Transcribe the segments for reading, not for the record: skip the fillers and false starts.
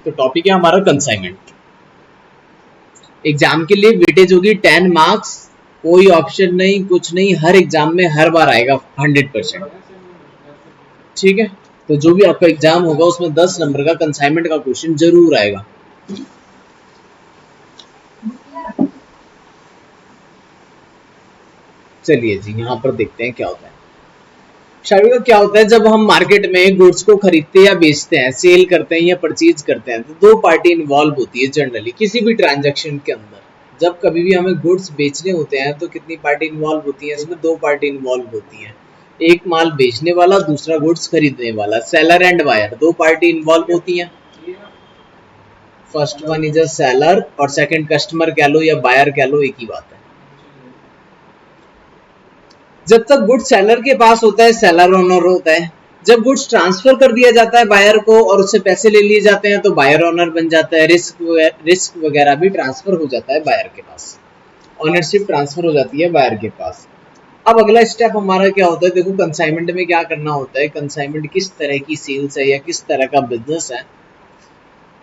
तो टॉपिक है हमारा कंसाइनमेंट। एग्जाम के लिए वेटेज होगी 10 मार्क्स, कोई ऑप्शन नहीं, कुछ नहीं, हर एग्जाम में हर बार आएगा 100%। ठीक है, तो जो भी आपका एग्जाम होगा उसमें 10 नंबर का कंसाइनमेंट का क्वेश्चन जरूर आएगा। चलिए जी, यहाँ पर देखते हैं क्या होता है। शायद क्या होता है, जब हम मार्केट में गुड्स को खरीदते या बेचते हैं, सेल करते हैं या परचेज करते हैं, तो दो पार्टी इन्वॉल्व होती है जनरली किसी भी ट्रांजैक्शन के अंदर। जब कभी भी हमें गुड्स बेचने होते हैं तो कितनी पार्टी इन्वॉल्व होती है, इसमें दो पार्टी इन्वॉल्व होती है। एक माल बेचने वाला, दूसरा गुड्स खरीदने वाला, सेलर एंड बायर, दो पार्टी इन्वॉल्व होती है। First one is a seller और सेकंड कस्टमर कह लो या बायर कह लो, एक ही बात है। जब तक गुड्स सेलर के पास होता है, सेलर ओनर होता है। जब गुड्स ट्रांसफर कर दिया जाता है बायर को और उससे पैसे ले लिए जाते हैं तो बायर ओनर बन जाता है। रिस्क वगैरह भी ट्रांसफर हो जाता है बायर के पास, ओनरशिप ट्रांसफर हो जाती है बायर के पास। अब अगला स्टेप हमारा क्या होता है, देखो कंसाइनमेंट में क्या करना होता है। कंसाइनमेंट किस तरह की सेल्स है या किस तरह का बिजनेस है,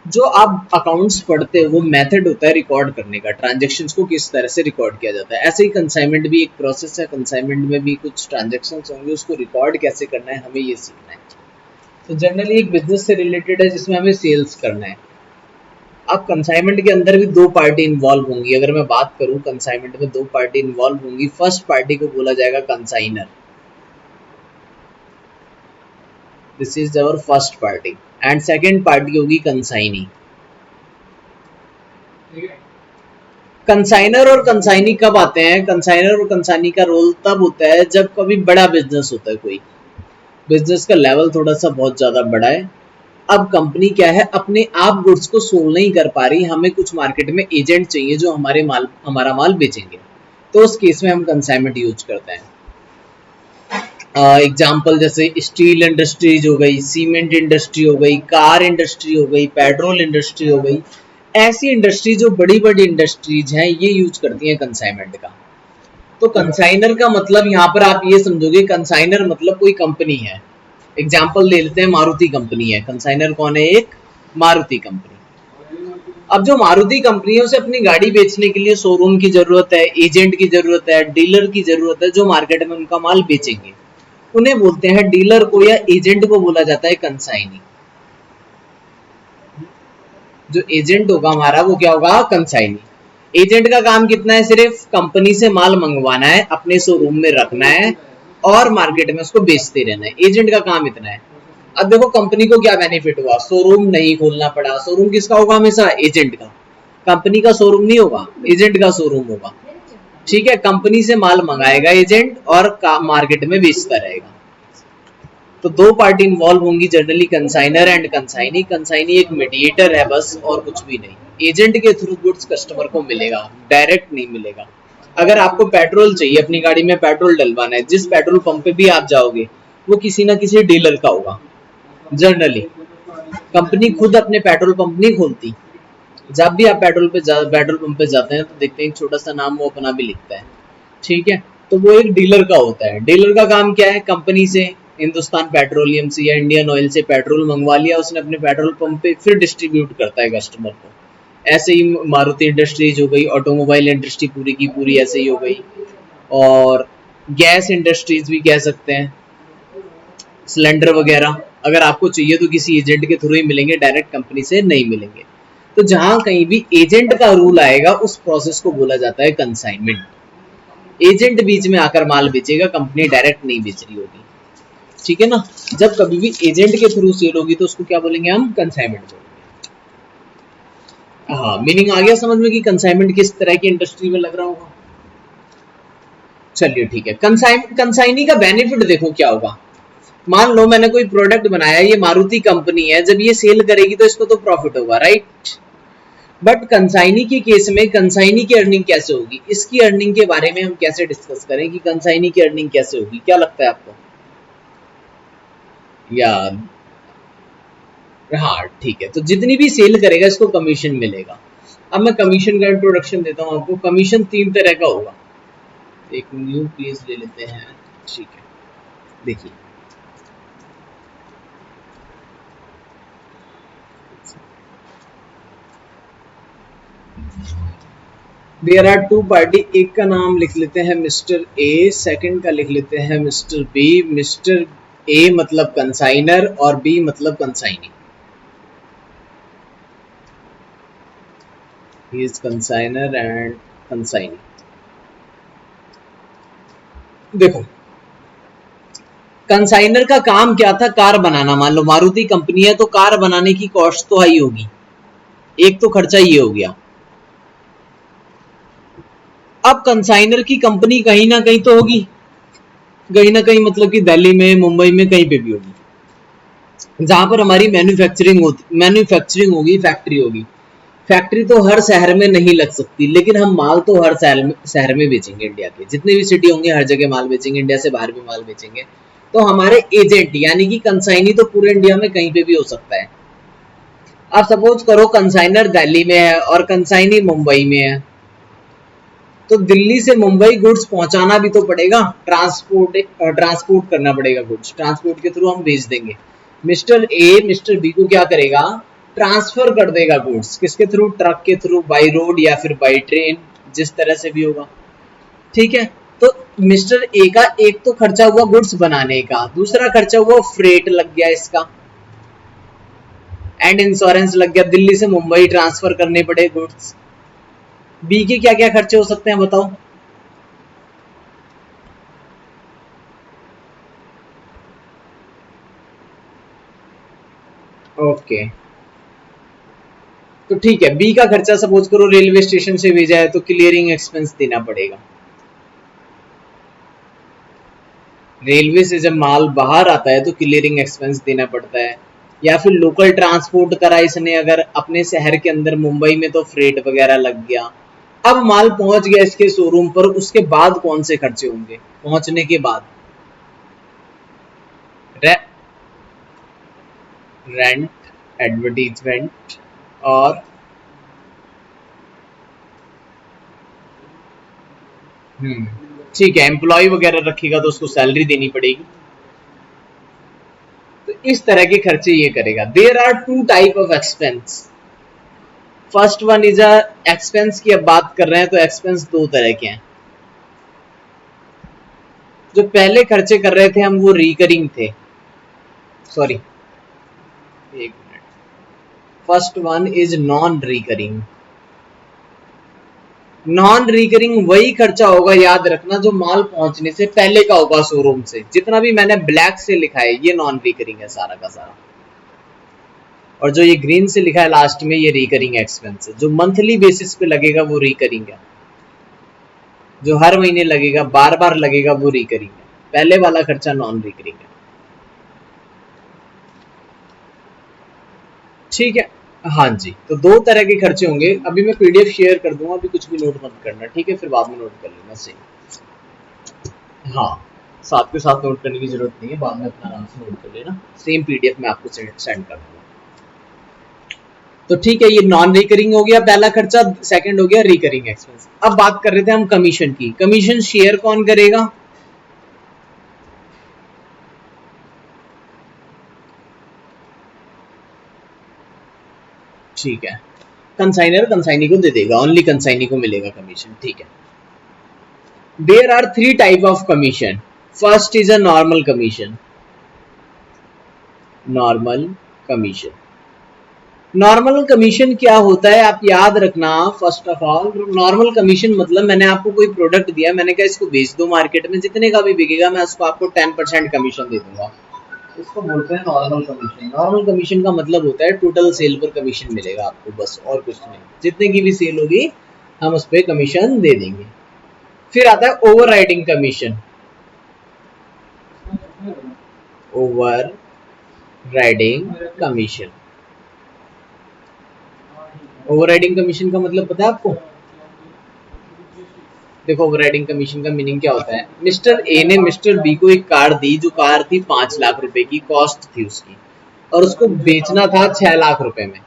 जो आप अकाउंट्स पढ़ते हो वो मेथड होता है रिकॉर्ड करने का, ट्रांजैक्शंस को किस तरह से रिकॉर्ड किया जाता है। ऐसे ही कंसाइनमेंट भी एक प्रोसेस है। कंसाइनमेंट में भी कुछ ट्रांजैक्शंस होंगे, उसको रिकॉर्ड कैसे करना है हमें ये सीखना है। तो जनरली एक बिजनेस से रिलेटेड है जिसमें हमें सेल्स करना है। अब कंसाइनमेंट के अंदर भी दो पार्टी इन्वॉल्व होंगी। अगर मैं बात करूं, कंसाइनमेंट में दो पार्टी इन्वॉल्व होंगी। फर्स्ट पार्टी को बोला जाएगा consignor, this is our first party, and second party होगी कंसाइनी। कंसाइनर और कंसाइनी कब आते हैं? कंसाइनर और कंसाइनी का रोल तब होता है जब कभी बड़ा बिजनेस होता है, कोई बिजनेस का लेवल थोड़ा सा बहुत ज्यादा बड़ा है। अब कंपनी क्या है, अपने आप गुड्स को सोल नहीं कर पा रही, हमें कुछ मार्केट में एजेंट चाहिए जो हमारा माल बेचेंगे। तो उस केस में हम कंसाइनमेंट यूज करते हैं। एग्जाम्पल जैसे स्टील इंडस्ट्रीज हो गई, सीमेंट इंडस्ट्री हो गई, कार इंडस्ट्री हो गई, पेट्रोल इंडस्ट्री हो गई। ऐसी इंडस्ट्री जो बड़ी बड़ी इंडस्ट्रीज हैं, ये यूज करती हैं कंसाइनमेंट का। तो कंसाइनर का मतलब यहाँ पर आप ये समझोगे, कंसाइनर मतलब कोई कंपनी है। एग्जाम्पल ले लेते हैं, मारुति कंपनी है। कंसाइनर कौन है? एक मारुति कंपनी। अब जो मारुति कंपनी है उसे अपनी गाड़ी बेचने के लिए शोरूम की जरूरत है, एजेंट की जरूरत है, डीलर की जरूरत है जो मार्केट में उनका माल बेचेंगे। उन्हें बोलते हैं डीलर को या एजेंट को बोला जाता है कंसाइनी। जो एजेंट होगा हमारा वो क्या होगा? कंसाइनी। एजेंट का काम कितना है? सिर्फ कंपनी से माल मंगवाना है, अपने शोरूम में रखना है और मार्केट में उसको बेचते रहना है। एजेंट का काम इतना है। अब देखो कंपनी को क्या बेनिफिट हुआ, शोरूम नहीं खोलना पड़ा। शोरूम किसका होगा? हमेशा एजेंट का। कंपनी का शोरूम नहीं होगा, एजेंट का शोरूम होगा। ठीक है, कंपनी से माल मंगाएगा एजेंट और मार्केट में बेचता रहेगा। तो दो पार्टी इन्वॉल्व होंगी generally, consignor and consignee. Consignee एक मीडिएटर है बस, और कुछ भी नहीं। एजेंट के थ्रू गुड्स कस्टमर को मिलेगा, डायरेक्ट नहीं मिलेगा। अगर आपको पेट्रोल चाहिए, अपनी गाड़ी में पेट्रोल डलवाना है, जिस पेट्रोल पंप पे भी आप जाओगे वो किसी ना किसी डीलर का होगा जनरली। कंपनी खुद अपने पेट्रोल पंप नहीं खोलती। जब भी आप पेट्रोल पंप पे जाते हैं तो देखते हैं एक छोटा सा नाम वो अपना भी लिखता है। ठीक है, तो वो एक डीलर का होता है। डीलर का काम क्या है? कंपनी से, हिंदुस्तान पेट्रोलियम से या इंडियन ऑयल से पेट्रोल मंगवा लिया उसने अपने पेट्रोल पंप पे, फिर डिस्ट्रीब्यूट करता है कस्टमर को। ऐसे ही मारुति इंडस्ट्रीज हो गई, ऑटोमोबाइल इंडस्ट्री पूरी की पूरी ऐसे ही हो गई। और गैस इंडस्ट्रीज भी कह सकते हैं, सिलेंडर वगैरह अगर आपको चाहिए तो किसी एजेंट के थ्रू ही मिलेंगे, डायरेक्ट कंपनी से नहीं मिलेंगे। तो जहां कहीं भी एजेंट का रूल आएगा उस प्रोसेस को बोला जाता है कंसाइनमेंट। एजेंट बीच में आकर माल बेचेगा, कंपनी डायरेक्ट नहीं बेच रही होगी। ठीक है ना, जब कभी भी एजेंट के थ्रू सेल होगी तो उसको क्या बोलेंगे हम? कंसाइनमेंट बोलेंगे। हाँ, मीनिंग आ गया समझ में कि कंसाइनमेंट किस तरह की इंडस्ट्री में लग रहा होगा। चलिए ठीक है, कंसाइनी का बेनिफिट देखो क्या होगा। मान लो मैंने कोई प्रोडक्ट बनाया, ये मारुति कंपनी है, जब ये सेल करेगी तो इसको तो प्रॉफिट होगा, राइट। बट कंसाइनी के केस में कंसाइनी की अर्निंग कैसे होगी, इसकी अर्निंग के बारे में हम कैसे डिस्कस करें कि कंसाइनी की अर्निंग कैसे होगी, क्या लगता है आपको? या हाँ ठीक है, तो जितनी भी सेल करेगा इसको कमीशन मिलेगा। अब मैं कमीशन का इंट्रोडक्शन देता हूँ आपको। कमीशन तीन तरह का होगा। एक न्यू पेज ले लेते हैं। ठीक है, देखिए देयर आर टू पार्टी, एक का नाम लिख लेते हैं मिस्टर ए, सेकंड का लिख लेते हैं मिस्टर बी। मिस्टर ए मतलब कंसाइनर और बी मतलब consignee. He is consignor and consignee. देखो कंसाइनर का काम क्या था, कार बनाना। मान लो मारुति कंपनी है तो कार बनाने की कॉस्ट तो हाई होगी, एक तो खर्चा ये हो गया। अब कंसाइनर की कंपनी कहीं ना कहीं तो होगी, कहीं ना कहीं मतलब कि दिल्ली में, मुंबई में, कहीं पे भी होगी जहां पर हमारी मैन्युफैक्चरिंग होगी, फैक्ट्री होगी। फैक्ट्री तो हर शहर में नहीं लग सकती, लेकिन हम माल तो हर शहर में बेचेंगे। इंडिया के जितने भी सिटी होंगे हर जगह माल बेचेंगे, इंडिया से बाहर भी माल बेचेंगे। तो हमारे एजेंट यानी कि कंसाइनी तो पूरे इंडिया में कहीं पे भी हो सकता है। आप सपोज करो कंसाइनर दिल्ली में है और कंसाइनी मुंबई में है, तो दिल्ली से मुंबई गुड्स पहुंचाना भी तो पड़ेगा, ट्रांसपोर्ट करना पड़ेगा गुड्स, ट्रांसपोर्ट के थ्रू हम भेज देंगे। मिस्टर ए मिस्टर बी को क्या करेगा, ट्रांसफर कर देगा गुड्स, किसके थ्रू, ट्रक के थ्रू, बाई रोड या फिर बाई ट्रेन, जिस तरह से भी होगा। ठीक है, तो मिस्टर ए का एक तो खर्चा हुआ गुड्स बनाने का, दूसरा खर्चा हुआ फ्रेट लग गया इसका, एंड इंश्योरेंस लग गया, दिल्ली से मुंबई ट्रांसफर करने पड़े गुड्स। बी के क्या क्या खर्चे हो सकते हैं बताओ। ओके तो ठीक है, बी का खर्चा सपोज करो रेलवे स्टेशन से भेजा है तो क्लियरिंग एक्सपेंस देना पड़ेगा। रेलवे से जब माल बाहर आता है तो क्लियरिंग एक्सपेंस देना पड़ता है। या फिर लोकल ट्रांसपोर्ट करा इसने अगर अपने शहर के अंदर मुंबई में, तो फ्रेट वगैरह लग गया। अब माल पहुंच गया इसके शोरूम पर, उसके बाद कौन से खर्चे होंगे पहुंचने के बाद, रे, रेंट, एडवर्टीजमेंट और ठीक है, एम्प्लॉय वगैरह रखेगा तो उसको सैलरी देनी पड़ेगी। तो इस तरह के खर्चे ये करेगा। There are two type of expense. First one is a expense की अब बात कर रहे हैं तो एक्सपेंस दो तरह के हैं। जो पहले खर्चे कर रहे थे हम वो रिकरिंग थे, सॉरी एक minute, first one is non recurring. Non recurring वही खर्चा होगा, याद रखना, जो माल पहुंचने से पहले का होगा शोरूम से। जितना भी मैंने ब्लैक से लिखा है ये नॉन रिकरिंग है सारा का सारा, और जो ये ग्रीन से लिखा है लास्ट में ये रिकरिंग एक्सपेंस है। जो मंथली बेसिस पे लगेगा वो रिकरिंग है, जो हर महीने लगेगा, बार बार लगेगा, वो रिकरिंग है। पहले वाला खर्चा नॉन रिकरिंग है। ठीक है, हाँ जी, तो दो तरह के खर्चे होंगे। अभी मैं पीडीएफ शेयर कर दूंगा, अभी कुछ भी नोट मत करना, ठीक है, फिर बाद में नोट कर लेना सही। हाँ, साथ के साथ नोट करने की जरूरत नहीं है, बाद में अपना आराम से नोट कर लेना, सेम पीडीएफ में आपको सेंड कर दूंगा। तो ठीक है, ये नॉन रिकरिंग हो गया पहला खर्चा, सेकंड हो गया रिकरिंग एक्सपेंस। अब बात कर रहे थे हम कमीशन की। कमीशन शेयर कौन करेगा, ठीक है, कंसाइनर कंसाइनी को दे देगा, ओनली कंसाइनी को मिलेगा कमीशन। ठीक है, there are three type of commission. First is a normal commission. Normal commission, normal commission क्या होता है आप याद रखना। First of all normal commission मतलब मैंने आपको कोई प्रोडक्ट दिया, मैंने कहा इसको बेच दो मार्केट में, जितने का भी बिकेगा मैं उसको आपको 10% कमीशन दे दूंगा, इसको बोलते हैं नॉर्मल कमीशन। नॉर्मल कमीशन का मतलब होता है टोटल सेल पर कमीशन मिलेगा आपको, बस और कुछ नहीं। जितने की भी सेल होगी हम उस पर कमीशन दे देंगे। फिर आता है over riding commission. Over riding commission, over riding commission का मतलब पता है आपको। देखो ओवर राइडिंग कमीशन का मीनिंग क्या होता है, मिस्टर ए ने मिस्टर बी को एक कार दी, जो कार थी 5 लाख रुपए की कॉस्ट थी उसकी, और उसको बेचना था 6 लाख रुपए में।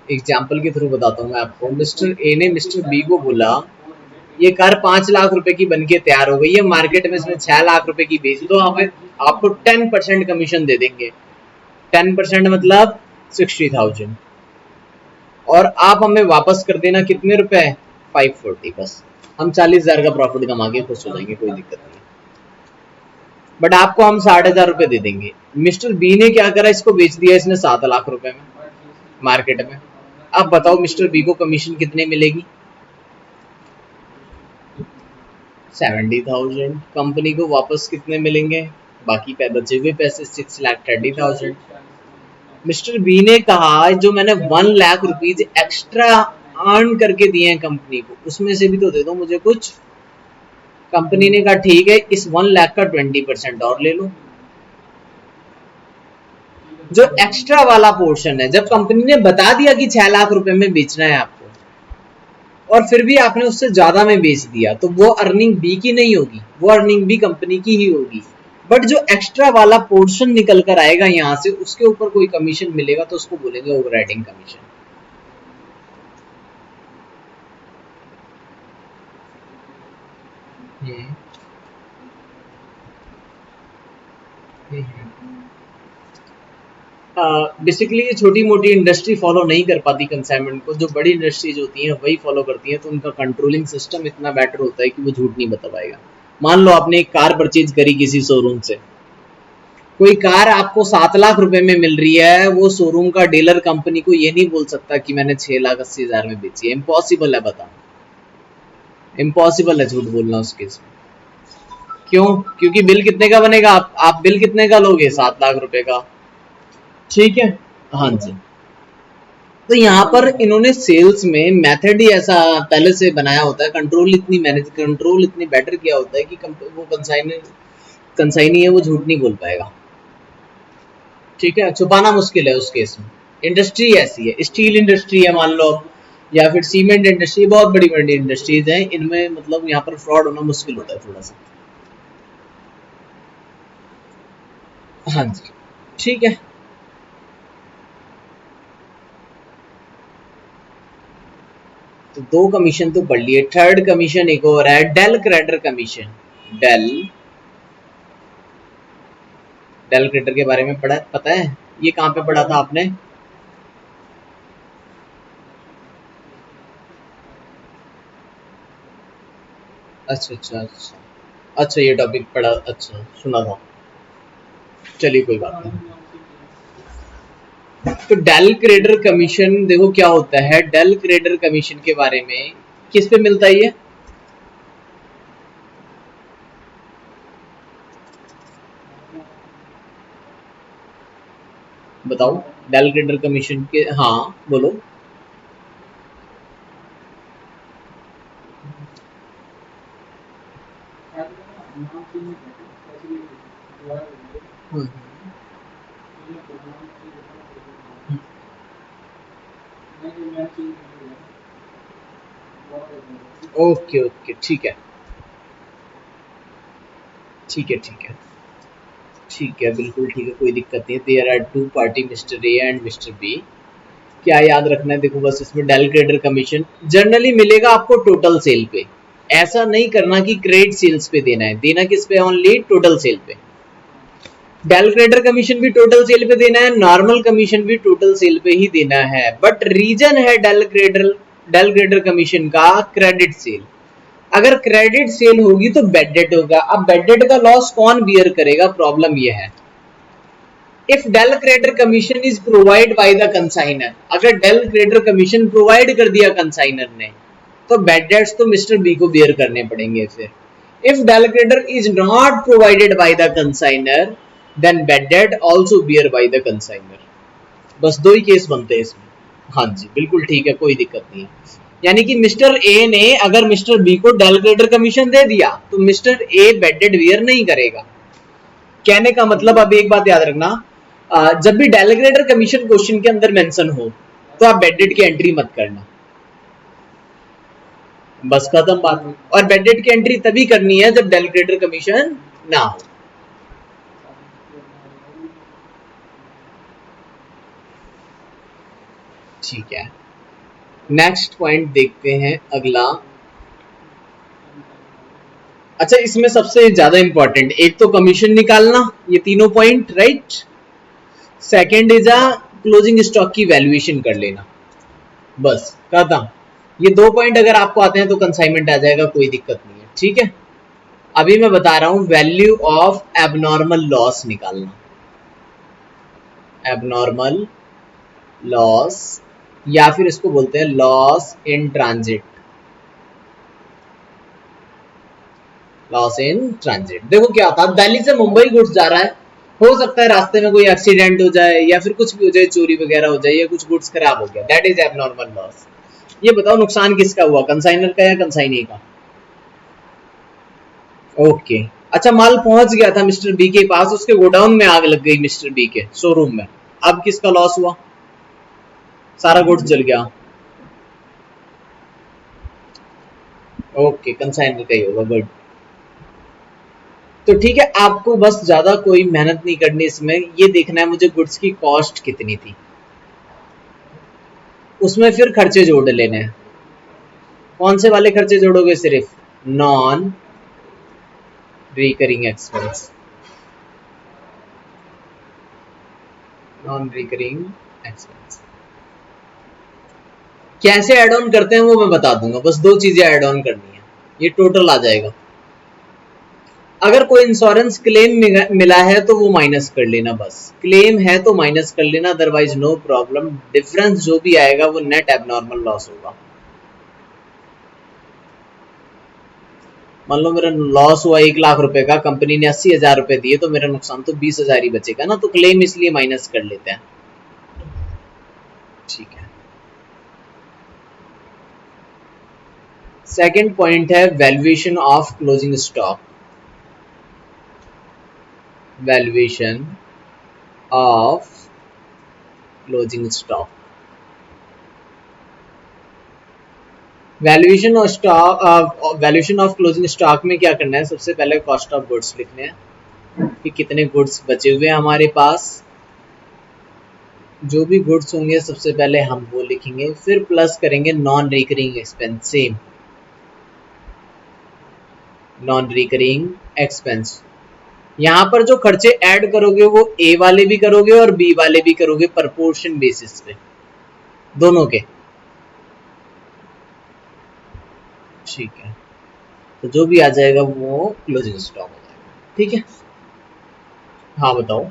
एग्जाम्पल के थ्रू बताता हूँ मैं आपको। मिस्टर ए ने मिस्टर बी को बोला ये कार 5 लाख रुपए की बनके तैयार हो गई है, मार्केट में इसमें 6 लाख रुपए की बेच दो, हमें आपको 10% कमीशन दे देंगे। 10% मतलब 60,000। और आप हमें वापस कर देना कितने रुपए, 540। बस हम 40,000 का प्रॉफिट कमा के खुश हो जाएंगे, कोई दिक्कत नहीं। बट आपको हम 60,000 रुपए दे देंगे। मिस्टर बी ने क्या करा, इसको बेच दिया इसने 7 लाख रुपए में मार्केट में। अब बताओ मिस्टर बी को कमीशन कितने मिलेगी, 70,000। कंपनी को वापस कितने मिलेंगे, बाकी बचे हुए पैसे 6,30,000। मिस्टर बी ने कहा जो मैंने 1 लाख रुपीज एक्स्ट्रा अर्न करके दिए हैं कंपनी को, उसमें से भी तो दे दो मुझे कुछ। कंपनी ने कहा ठीक है, इस 1 लाख का 20% और ले लो। जो एक्स्ट्रा वाला पोर्शन है, जब कंपनी ने बता दिया कि 6 लाख रुपए में बेचना है आपको, और फिर भी आपने उससे ज्यादा में बेच दिया, तो वो अर्निंग बी की नहीं होगी, वो अर्निंग भी कंपनी की ही होगी। बट जो एक्स्ट्रा वाला पोर्शन निकल कर आएगा यहाँ से, उसके ऊपर कोई कमीशन मिलेगा तो उसको बोलेंगे ओवरराइडिंग कमीशन। बेसिकली ये छोटी मोटी इंडस्ट्री फॉलो नहीं कर पाती कंसाइनमेंट को, जो बड़ी इंडस्ट्रीज होती हैं वही फॉलो करती हैं, तो उनका कंट्रोलिंग सिस्टम इतना बेटर होता है कि वो झूठ नहीं बता पाएगा। मान लो आपने एक कार परचेज करी किसी शोरूम से, कोई कार आपको 7 लाख रुपए में मिल रही है, वो शोरूम का डीलर कंपनी को ये नहीं बोल सकता कि मैंने 6,80,000 में बेची है। इम्पॉसिबल है, बताओ, इम्पॉसिबल है झूठ बोलना उस केस में। क्यों? क्योंकि बिल कितने का बनेगा, आप बिल कितने का लोगे, 7 लाख रुपए का, ठीक है। हाँ जी। तो यहाँ पर इन्होंने सेल्स में मेथड ही ऐसा पहले से बनाया होता है, कंट्रोल इतनी बेटर किया होता है कि वो कंसाइनी है, वो झूठ नहीं बोल पाएगा, ठीक है। छुपाना मुश्किल है उस केस में। इंडस्ट्री ऐसी है, स्टील इंडस्ट्री है मान लो, या फिर सीमेंट इंडस्ट्री, बहुत बड़ी बड़ी इंडस्ट्रीज हैं, इनमें मतलब यहाँ पर फ्रॉड होना मुश्किल होता है थोड़ा सा। हाँ जी, ठीक है। तो 2 कमीशन तो पढ़ लिए, थर्ड कमीशन एक और है, del creditor commission. Del credere के बारे में पता है, ये कहाँ पे पढ़ा था आपने? अच्छा, ये टॉपिक पढ़ा, अच्छा सुना था, चलिए कोई बात नहीं। तो डेल क्रेडिटर कमीशन देखो क्या होता है। डेल क्रेडिटर कमीशन के बारे में किस पे मिलता है ये, बताओ? डेल क्रेडिटर कमीशन के, हाँ बोलो। ओके ओके, ठीक है ठीक है ठीक है ठीक है, बिल्कुल ठीक है, कोई दिक्कत नहीं है। There are 2 party, mister A and mister B. क्या याद रखना है, देखो बस इसमें डेल क्रेडिटर कमीशन जनरली मिलेगा आपको टोटल सेल पे। ऐसा नहीं करना कि क्रेडिट सेल्स पे देना है, देना किस पे, ओनली टोटल सेल पे। डेल क्रेडिटर कमीशन भी टोटल सेल पे देना है, नॉर्मल कमीशन भी टोटल सेल पे ही देना है। बट रीजन है डेल क्रेडिटर कमीशन का क्रेडिट सेल। अगर क्रेडिट सेल होगी तो बेड डेट होगा। अब बेड डेट का लॉस कौन बियर करेगा, प्रॉब्लम यह है। If del creditor commission is provide by the consignor, अगर डेल क्रेडिटर कमीशन प्रोवाइड कर दिया कंसाइनर ने, तो बेड डेट्स तो मिस्टर बी को बियर करने पड़ेंगे। फिर if del credere is not provided by the consignor, then bad debt also bear by the consignor. बस 2 ही केस बनते हैं इसमें। हाँ जी, बिल्कुल ठीक है, कोई दिक्कत नहीं है। यानी कि मिस्टर ए ने अगर मिस्टर बी को डेल क्रेडिटर कमीशन दे दिया, तो mister A bad debt bear नहीं करेगा। कहने का मतलब, अब एक बात याद रखना, जब भी डेल क्रेडिटर कमीशन क्वेश्चन के अंदर मेंशन हो, तो आप बेड डेट की एंट्री मत करना, बस खत्म बात। और बेड डेट की एंट्री तभी करनी है जब डेल क्रेडिटर कमीशन ना हो। ठीक है, नेक्स्ट पॉइंट देखते हैं अगला। अच्छा, इसमें सबसे ज्यादा इंपॉर्टेंट, एक तो कमीशन निकालना, ये तीनों point right. Second is a closing stock की वैल्यूएशन कर लेना। बस खत्म। ये 2 पॉइंट अगर आपको आते हैं तो कंसाइनमेंट आ जाएगा, कोई दिक्कत नहीं है। ठीक है, अभी मैं बता रहा हूं वैल्यू ऑफ एबनॉर्मल लॉस निकालना। एबनॉर्मल लॉस या फिर इसको बोलते हैं loss in transit. Loss in transit देखो क्या था, दिल्ली से मुंबई गुड्स जा रहा है, हो सकता है रास्ते में कोई एक्सीडेंट हो जाए या फिर कुछ भी हो जाए, चोरी वगैरह हो जाए या कुछ गुड्स खराब हो गया, दैट इज एबनॉर्मल लॉस। ये बताओ नुकसान किसका हुआ, कंसाइनर का या कंसाइनी का? ओके, अच्छा माल पहुंच गया था मिस्टर बी के पास, उसके गोडाउन में आग लग गई मिस्टर बी के शोरूम में, अब किसका लॉस हुआ? सारा गुड्स जल गया। ओके, कंसाइनर का ही होगा, गुड। तो ठीक है, आपको बस ज्यादा कोई मेहनत नहीं करनी इसमें, ये देखना है मुझे गुड्स की कॉस्ट कितनी थी, उसमें फिर खर्चे जोड़ लेने हैं। कौन से वाले खर्चे जोड़ोगे? सिर्फ non recurring expense. Non recurring expense कैसे ऐड ऑन करते हैं वो मैं बता दूंगा, बस 2 चीजें ऐड ऑन करनी है, ये टोटल आ जाएगा। अगर कोई इंश्योरेंस क्लेम मिला है तो वो माइनस कर लेना, बस क्लेम है तो माइनस कर लेना, अदरवाइज नो प्रॉब्लम। डिफरेंस जो भी आएगा वो नेट एबनॉर्मल लॉस होगा। मान लो मेरा लॉस हुआ 1 लाख रुपए का, कंपनी ने 80,000 रुपए दिए, तो मेरा नुकसान तो 20,000 ही बचेगा ना, तो क्लेम इसलिए माइनस कर लेते हैं। ठीक है, सेकंड पॉइंट है valuation of closing stock. Valuation of closing stock, valuation of stock, valuation of closing stock में क्या करना है, सबसे पहले कॉस्ट ऑफ गुड्स लिखने हैं कि कितने गुड्स बचे हुए हैं हमारे पास। जो भी गुड्स होंगे सबसे पहले हम वो लिखेंगे, फिर प्लस करेंगे non recurring expense, same non recurring expense. यहाँ पर जो खर्चे ऐड करोगे वो ए वाले भी करोगे और बी वाले भी करोगे, प्रपोर्शन बेसिस पे दोनों के। ठीक है, तो जो भी आ जाएगा वो क्लोजिंग स्टॉक हो जाएगा। ठीक है, हाँ बताओ।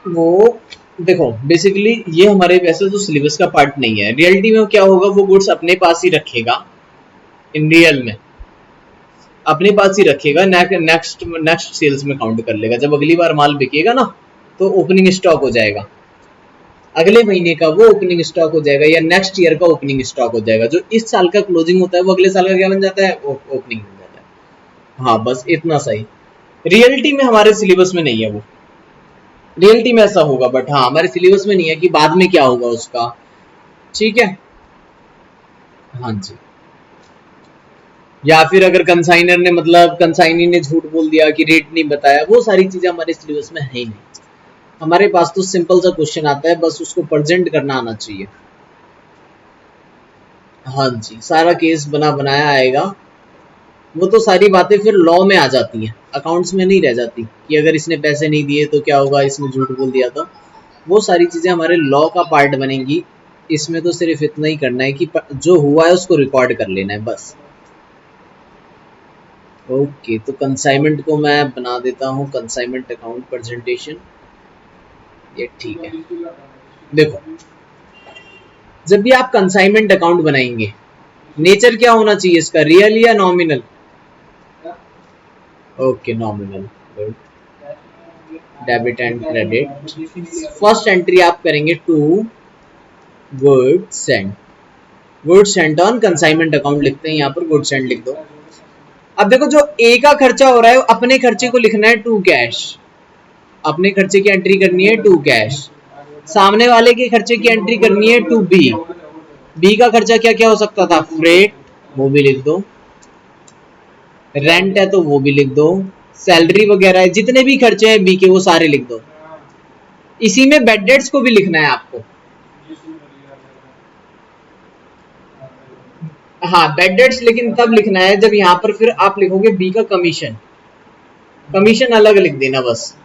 वो देखो बेसिकली ये हमारे वैसे तो सिलेबस का पार्ट नहीं है, रियलिटी में क्या होगा, वो गुड्स अपने पास ही रखेगा, इन रियल में अपने पास ही रखेगा, नेक्स्ट नेक्स्ट सेल्स में काउंट कर लेगा, जब अगली बार माल बिकेगा ना तो ओपनिंग स्टॉक हो जाएगा, अगले महीने का वो ओपनिंग स्टॉक हो जाएगा या नेक्स्ट ईयर का ओपनिंग स्टॉक हो जाएगा, जो इस साल का क्लोजिंग होता है वो अगले साल का क्या बन जाता है, ओपनिंग बन जाता है। हाँ बस इतना सही, रियलिटी में हमारे सिलेबस में नहीं है वो, रियलिटी में ऐसा होगा बट हाँ हमारे सिलेबस में नहीं है कि बाद में क्या होगा उसका। ठीक है, हाँ जी, या फिर अगर कंसाइनर ने मतलब कंसाइनी ने झूठ बोल दिया कि रेट नहीं बताया, वो सारी चीजें हमारे सिलेबस में है ही नहीं। हमारे पास तो सिंपल सा क्वेश्चन आता है, बस उसको प्रेजेंट करना आना चाहिए। हाँ जी, सारा केस बना बनाया आएगा, वो तो सारी बातें फिर लॉ में आ जाती हैं, अकाउंट्स में नहीं रह जाती कि अगर इसने पैसे नहीं दिए तो क्या होगा, इसने झूठ बोल दिया तो वो सारी चीजें हमारे लॉ का पार्ट बनेंगी। इसमें तो सिर्फ इतना ही करना है कि जो हुआ है उसको रिकॉर्ड कर लेना है बस। ओके, तो कंसाइनमेंट को मैं बना देता हूँ कंसाइनमेंट अकाउंट प्रेजेंटेशन, ये ठीक है। देखो जब भी आप कंसाइनमेंट अकाउंट बनाएंगे, नेचर क्या होना चाहिए इसका, रियल या nominal? Okay nominal, good. Debit and credit, first entry आप करेंगे to goods sent, goods sent on consignment account लिखते हैं, यहाँ पर गुड्स सेंट लिख दो। अब देखो जो ए का खर्चा हो रहा है अपने खर्चे को लिखना है टू कैश, अपने खर्चे की एंट्री करनी है टू कैश, सामने वाले के खर्चे की एंट्री करनी है टू बी, बी का खर्चा क्या क्या हो सकता था, फ्रेट वो भी लिख दो, रेंट है तो वो भी लिख दो, सैलरी वगैरह है, जितने भी खर्चे हैं बी के वो सारे लिख दो। इसी में बेड डेट्स को भी लिखना है आपको, हाँ बैड डेट्स, लेकिन तब लिखना है जब यहाँ पर फिर आप लिखोगे बी का कमीशन, कमीशन अलग लिख देना बस।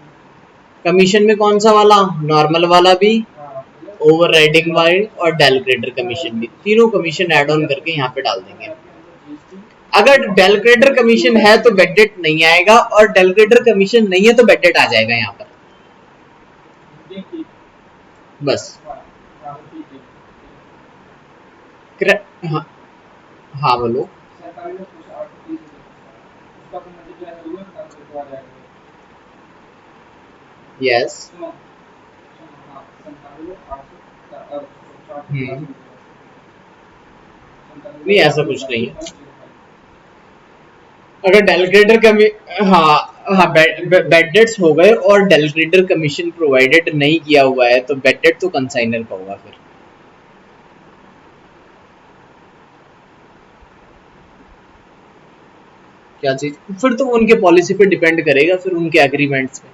कमीशन में कौन सा वाला, नॉर्मल वाला भी, ओवर राइडिंग वाली और डेल ग्रेडर कमीशन भी, तीनों कमीशन ऐड ऑन करके यहाँ पे डाल देंगे। अगर डेल ग्रेडर कमीशन है तो बेड डेट नहीं आएगा, और डेल ग्रेडर कमीशन नहीं है तो बेड डेट आ जाएगा यहाँ पर बस। हाँ, हाँ बोलो। यस। नहीं ऐसा कुछ नहीं है। अगर डेल ग्रेडर कमी, हाँ हाँ बेड डेट्स हो गए और डेल ग्रेडर कमीशन प्रोवाइडेड नहीं किया हुआ है तो बेड डेट तो कंसाइनर का होगा फिर। क्या चीज, फिर तो उनके पॉलिसी पे डिपेंड करेगा, फिर उनके एग्रीमेंट्स पे,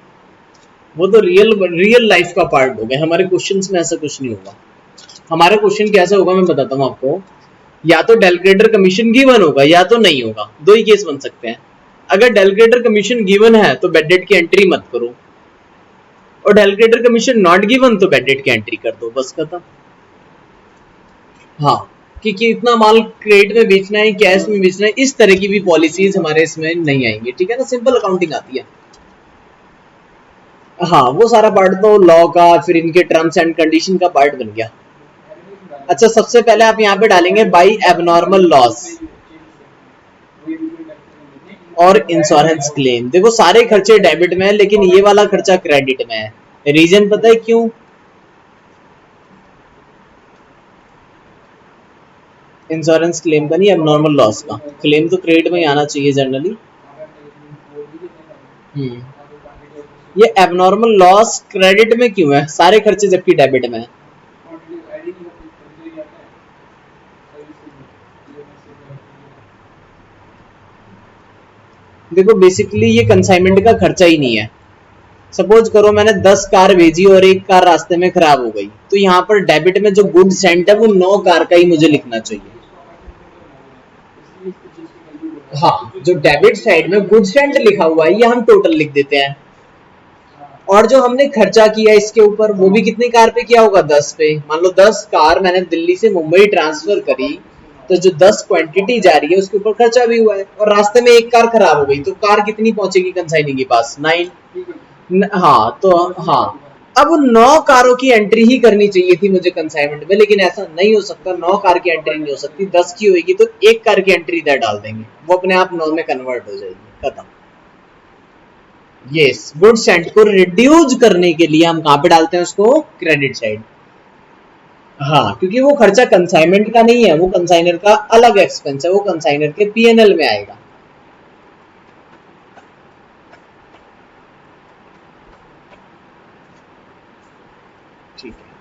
वो तो रियल लाइफ का पार्ट हो गया। हमारे क्वेश्चंस में ऐसा कुछ नहीं होगा। हमारा क्वेश्चन कैसा होगा मैं बताता हूँ आपको, या तो डेल ग्रेडर कमीशन गिवन होगा या तो नहीं होगा, दो ही केस बन सकते हैं। अगर डेल ग्रेडर कमीशन गिवन है तो बेड डेट की एंट्री मत करो, और del credere commission not given तो बेड डेट की एंट्री कर दो, बस खत्म। हाँ, कि इतना माल क्रेडिट में बेचना है, कैश में बेचना है, इस तरह की भी पॉलिसीज हमारे इसमें नहीं आएंगी, ठीक है ना, सिंपल अकाउंटिंग आती है। हाँ वो सारा पार्ट तो लॉ का, फिर इनके टर्म्स एंड कंडीशन का पार्ट बन गया। अच्छा सबसे पहले आप यहाँ पे डालेंगे बाई एबनॉर्मल लॉस और इंश्योरेंस क्लेम। देखो सारे खर्चे डेबिट में है लेकिन ये वाला खर्चा क्रेडिट में है, रीजन पता है क्यों? इंश्योरेंस क्लेम का नहीं, एबनॉर्मल लॉस का। क्लेम तो क्रेडिट में ही आना चाहिए जनरली। ये एबनॉर्मल लॉस क्रेडिट में क्यों है, सारे खर्चे जबकि डेबिट में है? देखो बेसिकली ये कंसाइनमेंट का खर्चा ही नहीं है। सपोज करो मैंने 10 कार भेजी और एक कार रास्ते में खराब हो गई, तो यहाँ पर डेबिट में जो गुड सेंट है वो 9 कार का ही मुझे लिखना चाहिए। हाँ जो डेबिट साइड में गुड सेंट लिखा हुआ है ये हम टोटल लिख देते हैं, और जो हमने खर्चा किया इसके ऊपर वो भी कितनी कार पे किया होगा, 10 पे। मान लो 10 कार मैंने दिल्ली से मुंबई ट्रांसफर करी, तो जो 10 क्वांटिटी जा रही है उसके ऊपर खर्चा भी हुआ है, और रास्ते में एक कार खराब हो गई तो कार कितनी पहुंचेगी कंसाइनी के पास, 9। हाँ तो हाँ, अब 9 कारों की एंट्री ही करनी चाहिए थी मुझे कंसाइनमेंट में, लेकिन ऐसा नहीं हो सकता, 9 कार की एंट्री नहीं हो सकती, 10 की होगी तो एक कार की एंट्री इधर डाल देंगे, वो अपने आप 9 में कन्वर्ट हो जाएगी, खत्म। यस, गुड सेंट को रिड्यूस करने के लिए हम कहां पे डालते हैं उसको, क्रेडिट साइड। हाँ क्योंकि वो खर्चा कंसाइनमेंट का नहीं है, वो कंसाइनर का अलग एक्सपेंस है, वो कंसाइनर के पीएनएल में आएगा। ठीक है,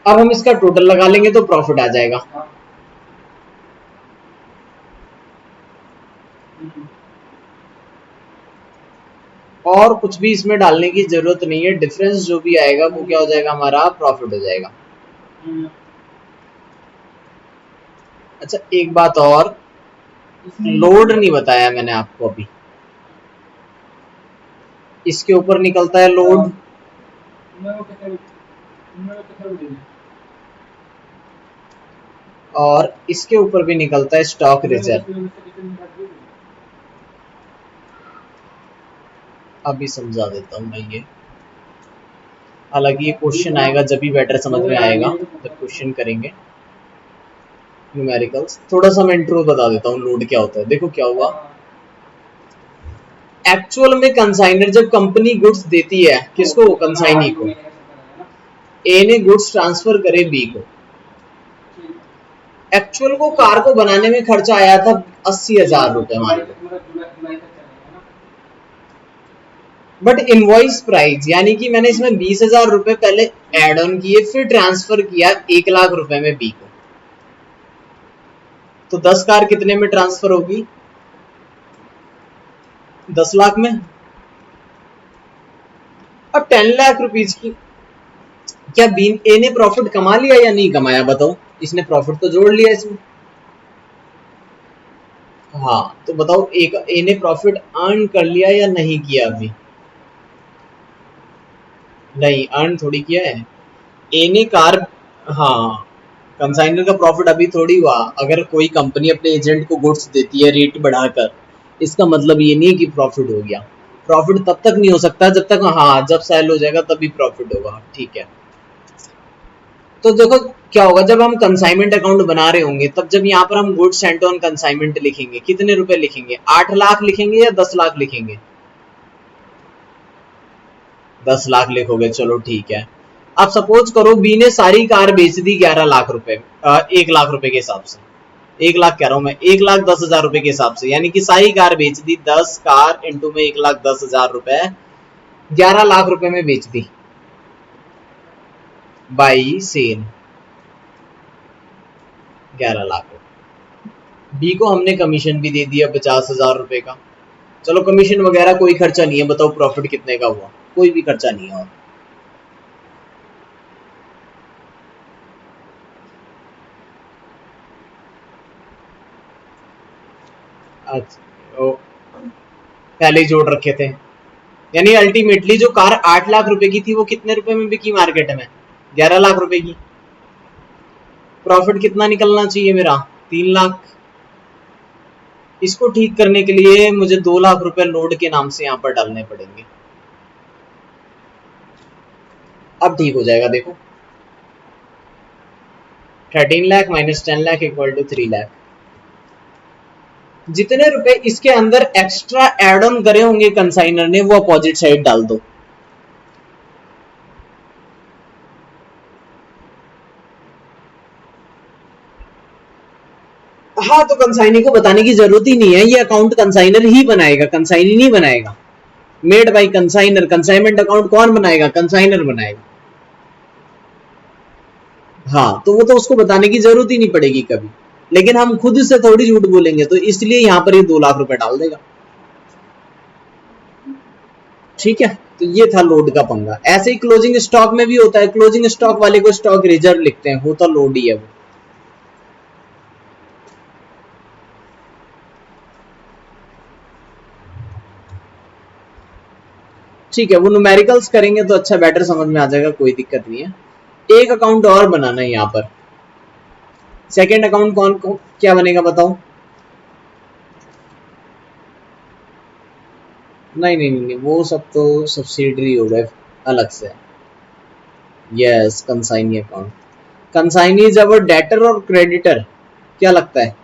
अब हम इसका टोटल लगा लेंगे तो प्रॉफिट आ जाएगा। और कुछ भी इसमें डालने की जरूरत नहीं है, डिफरेंस जो भी आएगा वो क्या हो जाएगा, हमारा प्रॉफिट हो जाएगा। अच्छा एक बात और, लोड नहीं बताया मैंने आपको अभी, इसके ऊपर निकलता है लोड, और इसके ऊपर भी निकलता है स्टॉक रिजर्व। अभी समझा देता हूँ मैं ये, हालांकि ये क्वेश्चन आएगा जब भी बेटर समझ में आएगा, जब क्वेश्चन करेंगे न्यूमेरिकल्स। थोड़ा सा मैं इंट्रो बता देता हूँ लोड क्या होता है। देखो क्या हुआ, एक्चुअल में कंसाइनर जब कंपनी गुड्स देती है किसको, कंसाइनी को, ए ने गुड्स ट्रांसफर करे बी को, एक्चुअल को कार को बनाने में खर्चा आया था 80,000 रुपए मान लो, बट इनवॉइस प्राइस यानी कि मैंने इसमें 20,000 रुपए पहले एड ऑन किए, फिर ट्रांसफर किया 1,00,000 रुपए में बी को, तो 10 कार कितने में ट्रांसफर होगी, 10 लाख में। अब 10 लाख रुपीज की क्या बी ए ने प्रॉफिट कमा लिया या नहीं कमाया बताओ? इसने प्रॉफिट तो जोड़ लिया इसमें। हाँ तो बताओ एक ए ने प्रॉफिट अर्न कर लिया या नहीं किया? अभी नहीं, अर्न थोड़ी किया है। ए ने कार, हाँ, कंसाइनर का प्रॉफिट अभी थोड़ी हुआ। अगर कोई कंपनी अपने एजेंट को गुड्स देती है रेट बढ़ाकर, इसका मतलब ये नहीं है कि प्रॉफिट हो गया। प्रॉफिट तब तक नहीं हो सकता जब तक, हाँ, जब सेल हो जाएगा तभी प्रॉफिट होगा। ठीक है, तो देखो क्या होगा जब हम कंसाइनमेंट अकाउंट बना रहे होंगे, तब जब यहाँ पर हम गुड्स सेंट ऑन कंसाइनमेंट लिखेंगे, कितने रुपए लिखेंगे? 8 लाख लिखेंगे या 10 लाख लिखेंगे? 10 लाख लिखोगे, चलो ठीक है। अब सपोज करो बी ने सारी कार बेच दी 11 लाख रुपए, 1 लाख रुपए के हिसाब से। 1 लाख कह रहा हूं मैं, 1,10,000 रुपए के हिसाब से, यानी कि सारी कार बेच दी, 10 कार इंटू में 1,10,000 रुपए, 11 लाख रुपए में बेच दी बाई सेल, 11 लाख रुपए। बी को हमने कमीशन भी दे दिया 50,000 रुपए का। चलो कमीशन वगैरह कोई खर्चा नहीं है, बताओ प्रॉफिट कितने का हुआ? कोई भी खर्चा नहीं है। और अच्छा, पहले ही जोड़ रखे थे, यानी अल्टीमेटली जो कार 8 लाख रुपए की थी वो कितने रुपए में बिकी मार्केट में? 11 लाख रुपए की। प्रॉफिट कितना निकलना चाहिए मेरा? 3 लाख। इसको ठीक करने के लिए मुझे 2 लाख रुपए लोड के नाम से यहाँ पर डालने पड़ेंगे। अब ठीक हो जाएगा, देखो 13 lakh minus 10 lakh equal to 3 lakh. जितने रुपए इसके अंदर एक्स्ट्रा एड ऑन करे होंगे कंसाइनर ने, वो अपोजिट साइड डाल दो। हाँ, तो कंसाइनी को बताने की जरूरत ही नहीं है, ये अकाउंट कंसाइनर ही बनाएगा, कंसाइनी नहीं बनाएगा। Made by consignor, consignment account कौन बनाएगा? कंसाइनर बनाएगा। हाँ, तो वो तो उसको बताने की जरूरत ही नहीं पड़ेगी कभी। लेकिन हम खुद से थोड़ी झूठ बोलेंगे, तो इसलिए यहाँ पर ये 2 लाख रुपए डाल देगा। ठीक है, तो ये था लोड का पंगा। ऐसे ही क्लोजिंग स्टॉक में भी होता है, क्लोजिंग स्टॉक वाले को स्टॉक रिजर्व लिखते हैं, होता लोड ही है वो। ठीक है, वो न्यूमेरिकल्स करेंगे तो अच्छा बेटर समझ में आ जाएगा, कोई दिक्कत नहीं है। एक अकाउंट और बनाना है यहाँ पर। सेकेंड अकाउंट कौन को क्या बनेगा बताओ? नहीं नहीं नहीं, वो सब तो सब्सिडरी हो गए अलग से। Yes, consignee account. Consignee is our debtor और क्रेडिटर, क्या लगता है?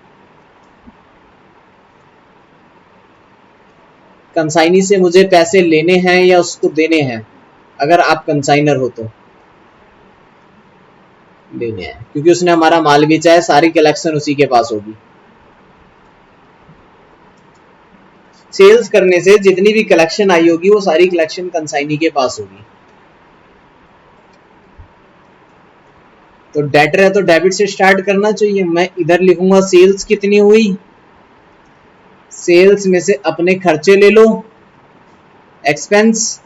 कंसाइनी से मुझे पैसे लेने हैं या उसको देने हैं? अगर आप कंसाइनर हो तो लेने हैं, क्योंकि उसने हमारा माल बेचा है, सारी कलेक्शन उसी के पास होगी। सेल्स करने से जितनी भी कलेक्शन आई होगी वो सारी कलेक्शन कंसाइनी के पास होगी। तो डेटर है तो डेबिट से स्टार्ट करना चाहिए। मैं इधर लिखूंगा सेल्स कितनी हुई, सेल्स में से अपने खर्चे ले लो, एक्सपेंस,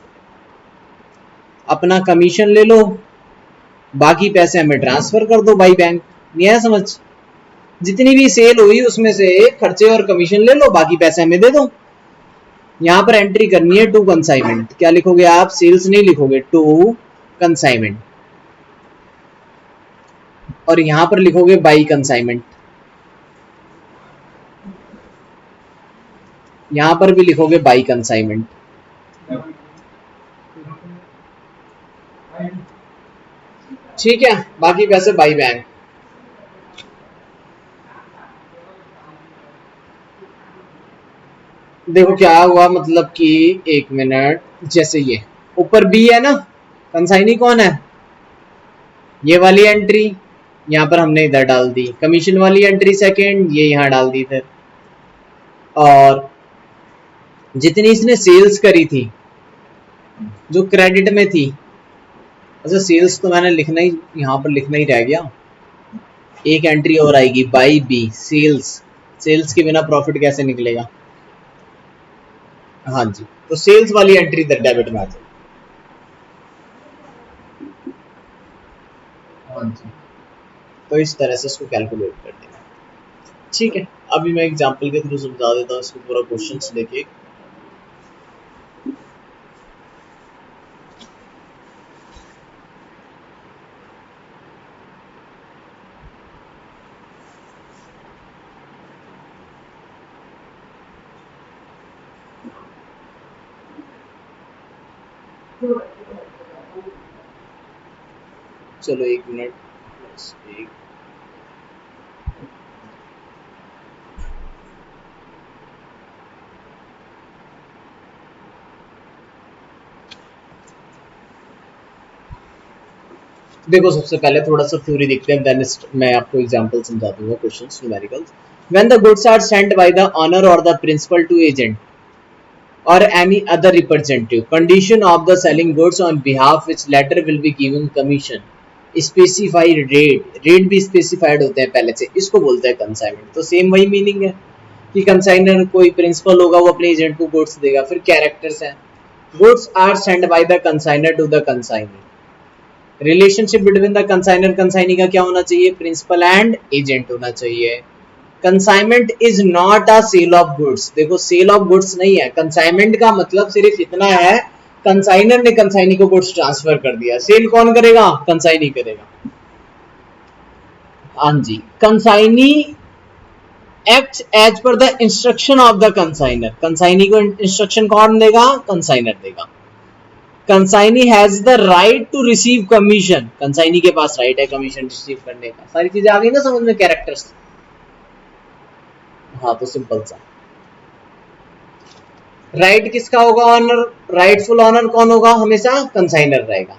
अपना कमीशन ले लो, बाकी पैसे हमें ट्रांसफर कर दो बाई बैंक। नहीं है समझ? जितनी भी सेल हुई उसमें से खर्चे और कमीशन ले लो, बाकी पैसे हमें दे दो। यहां पर एंट्री करनी है टू कंसाइनमेंट। क्या लिखोगे आप? सेल्स नहीं लिखोगे, टू कंसाइनमेंट। और यहां पर लिखोगे बाई कंसाइनमेंट, यहां पर भी लिखोगे बाई कंसाइनमेंट। ठीक है, बाकी पैसे बाई बैंक। देखो क्या हुआ, मतलब कि एक मिनट, जैसे ये ऊपर बी है ना, कंसाइनी कौन है? ये वाली एंट्री यहाँ पर हमने इधर डाल दी, कमीशन वाली एंट्री सेकंड ये यहाँ डाल दी फिर। और जितनी इसने सेल्स करी थी जो क्रेडिट में थी, अच्छा सेल्स तो मैंने लिखना ही, यहाँ पर लिखना ही रह गया। एक एंट्री और आएगी बाई बी, सेल्स। सेल्स के बिना प्रॉफिट कैसे निकलेगा? हाँ जी, तो सेल्स वाली एंट्री इधर डेबिट में आ जाएगी। हाँ जी, तो इस तरह से इसको कैलकुलेट कर देना। ठीक है, अभी मैं एग्जांपल के थ्रू समझा देता हूँ इसको पूरा क्वेश्चंस लेके। चलो एक मिनट, बस एक देखो, सबसे पहले थोड़ा सा थ्योरी देखते हैं, देन मैं आपको एग्जांपल समझा दूंगा, questions numericals. When the goods are sent by the owner और the principal to agent or any other representative, condition of the selling goods on behalf which latter will be given commission, specified rate भी specified होते हैं पहले से, इसको बोलते हैं consignment. तो सेम वही मीनिंग है कि कंसाइनर कोई प्रिंसिपल होगा, वो अपने एजेंट को गुड्स देगा। फिर कैरेक्टर्स हैं, goods are send by the consignor to the consignor. Relationship between the consignor consignee का क्या होना चाहिए, प्रिंसिपल एंड एजेंट होना चाहिए। Consignment is not a sale of goods, देखो सेल ऑफ गुड्स नहीं है, कंसाइनमेंट का मतलब सिर्फ इतना है, कंसाइनर ने कंसाइनी को गुड्स ट्रांसफर कर दिया, सेल कौन करेगा, कंसाइनी करेगा। हाँ जी, consignee act as per the instruction of the consignor, consignee को इंस्ट्रक्शन कौन देगा, कंसाइनर देगा। Consignee has the right to receive commission, consignee के पास राइट है कमीशन रिसीव करने का। सारी चीजें आ गई ना समझ में, कैरेक्टर्स। हाँ तो सिंपल सा, राइट किसका होगा, ऑनर, राइटफुल ऑनर कौन होगा, हमेशा कंसाइनर रहेगा।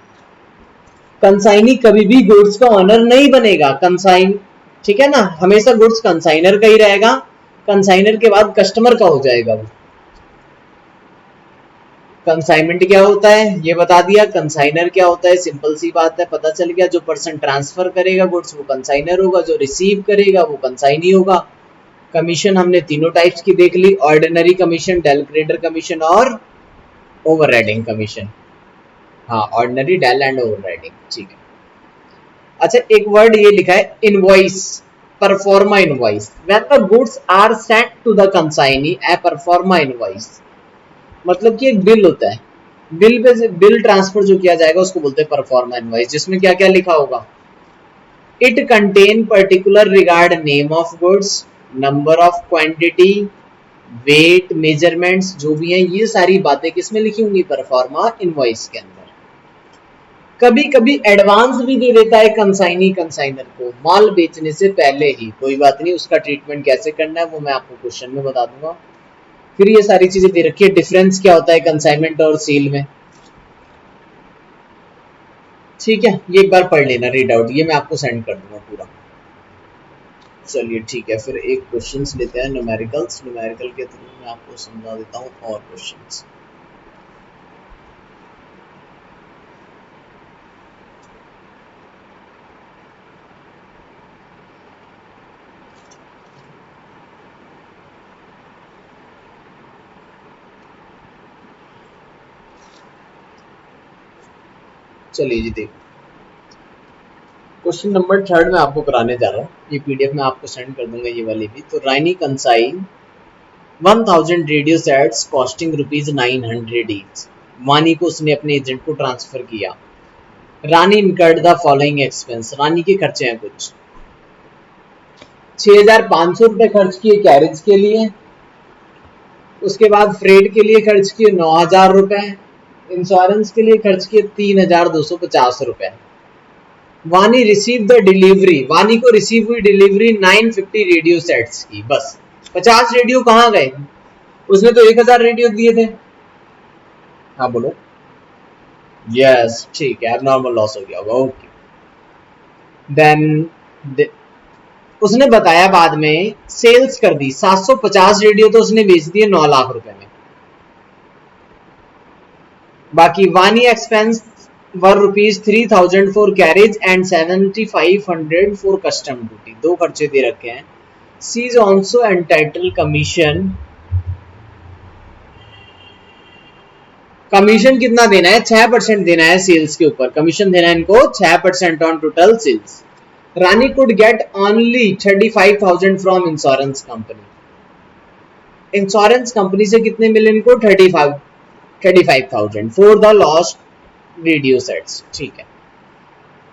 कंसाइनी कभी भी गुड्स का ऑनर नहीं बनेगा, कंसाइन, ठीक है ना, हमेशा गुड्स कंसाइनर का ही रहेगा, कंसाइनर के बाद कस्टमर का हो जाएगा वो। कंसाइनमेंट क्या होता है ये बता दिया, कंसाइनर क्या होता है सिंपल सी बात है, पता चल गया। जो पर्सन ट्रांसफर करेगा गुड्स वो कंसाइनर होगा, जो रिसीव करेगा वो कंसाइनी होगा। कमीशन हमने तीनों टाइप्स की देख ली, ordinary commission, del creditor commission और ओवरराइडिंग कमीशन। हाँ, ऑर्डिनरी, डेल एंड ओवरराइडिंग, ठीक है। अच्छा, एक वर्ड ये लिखा है invoice, proforma invoice. When the goods are sent to the consignee a proforma invoice, मतलब कि एक बिल होता है, बिल पे बिल ट्रांसफर जो किया जाएगा उसको बोलते हैं परफॉर्मा इनवॉइस, जिसमें क्या क्या लिखा होगा, it contain particular regard name of goods, number of quantity, weight, measurements जो भी हैं, ये सारी बातें किसमें लिखी होंगी, परफॉर्मा इनवॉइस के अंदर। कभी कभी एडवांस भी दे देता है कंसाइनी कंसाइनर को माल बेचने से पहले ही, कोई बात नहीं, उसका ट्रीटमेंट कैसे करना है वो मैं आपको क्वेश्चन में बता दूंगा। फिर ये सारी चीजें दे रखी है, डिफरेंस क्या होता है कंसाइनमेंट और सेल में, ठीक है, ये एक बार पढ़ लेना रीड आउट, ये मैं आपको सेंड कर दूंगा पूरा। चलिए ठीक है, फिर एक क्वेश्चंस लेते हैं न्यूमेरिकल्स, न्यूमेरिकल के थ्रू मैं आपको समझा देता हूँ और क्वेश्चंस। चलिए जी देखो, क्वेश्चन नंबर 3 मैं आपको कराने जा रहा हूँ, ये पीडीएफ मैं आपको सेंड कर दूंगा ये वाली भी। तो Rani consign 1000 radio sets costing ₹900 each, Wani को उसने अपने एजेंट को ट्रांसफर किया। Rani incurred the following expense, Rani के खर्चे हैं कुछ, 6500 रुपए खर्च किए कैरेज के लिए, उसके बाद फ्रेट के लिए खर्च किए 9000 रुपए, इंश्योरेंस के लिए खर्च किए 3250 रुपए। वानी रिसीव द डिलीवरी, वानी को रिसीव हुई डिलीवरी 950 रेडियो सेट्स की, बस 50 रेडियो कहाँ गए, उसने तो 1000 रेडियो दिए थे। हाँ बोलो, यस ठीक है, एबनॉर्मल लॉस हो गया होगा, ओके। देन उसने बताया बाद में सेल्स कर दी 750 रेडियो, तो उसने बेच दिए 9 लाख रुपए में। बाकी Wani expense were ₹3000 for carriage and 7500 for custom duty, दो खर्चे दे रखे हैं। She is also entitle commission, कमीशन कितना देना है? 6% देना है सेल्स के ऊपर, कमीशन देना है इनको 6% on total sales. Rani could get only 35,000 from insurance company. Insurance company से कितने मिले इनको? 35,000 for the lost radio sets. ठीक है,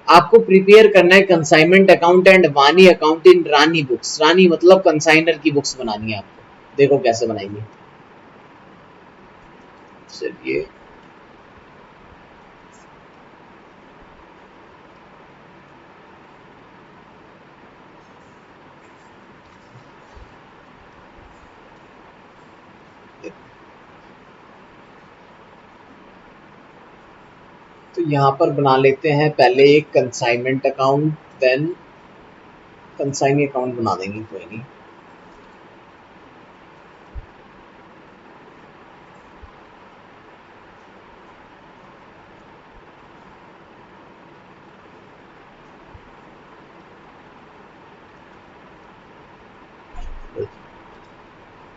आपको प्रिपेयर करना है consignment account and Vani account in Rani books. Rani मतलब कंसाइनर की बुक्स बनानी है आपको। देखो कैसे बनाएंगे। चलिए तो यहाँ पर बना लेते हैं पहले एक consignment account, then consignee account बना देंगे, कोई नहीं।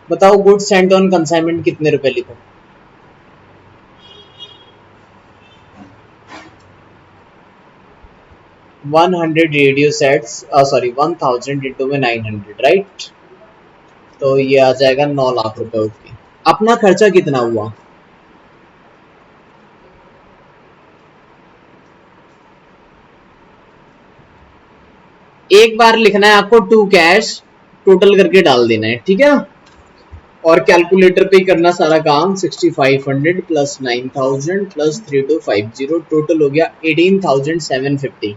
बताओ गुड्स सेंट ऑन कंसाइनमेंट कितने रुपए लिखो? 100 रेडियो सेट्स, सॉरी 1000 इंटू में 900, राइट? तो ये आ जाएगा 9 लाख रुपए। ओके, अपना खर्चा कितना हुआ? एक बार लिखना है आपको टू कैश, टोटल करके डाल देना है, ठीक है। और कैलकुलेटर पे ही करना सारा काम। 6500 प्लस 9000 प्लस 3250, टोटल हो गया 18,750।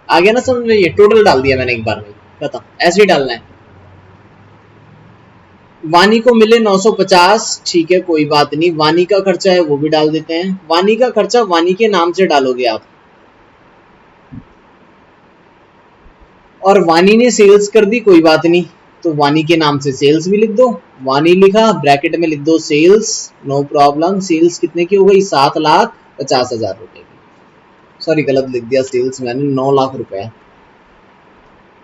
आ गया ना समझ में? ये टोटल डाल दिया मैंने एक बार में, बता ऐसे ही डालना है। वानी को मिले 950, ठीक है कोई बात नहीं। वानी का खर्चा है वो भी डाल देते हैं। वानी का खर्चा वानी के नाम से डालोगे आप, और वानी ने सेल्स कर दी, कोई बात नहीं, तो वानी के नाम से सेल्स भी लिख दो। वानी लिखा, ब्रैकेट में लिख दो सेल्स, नो प्रॉब्लम। सेल्स कितने की हो गई? 7,50,000 रुपए की। सॉरी गलत लिख दिया सेल्स मैंने, 9 लाख रुपए।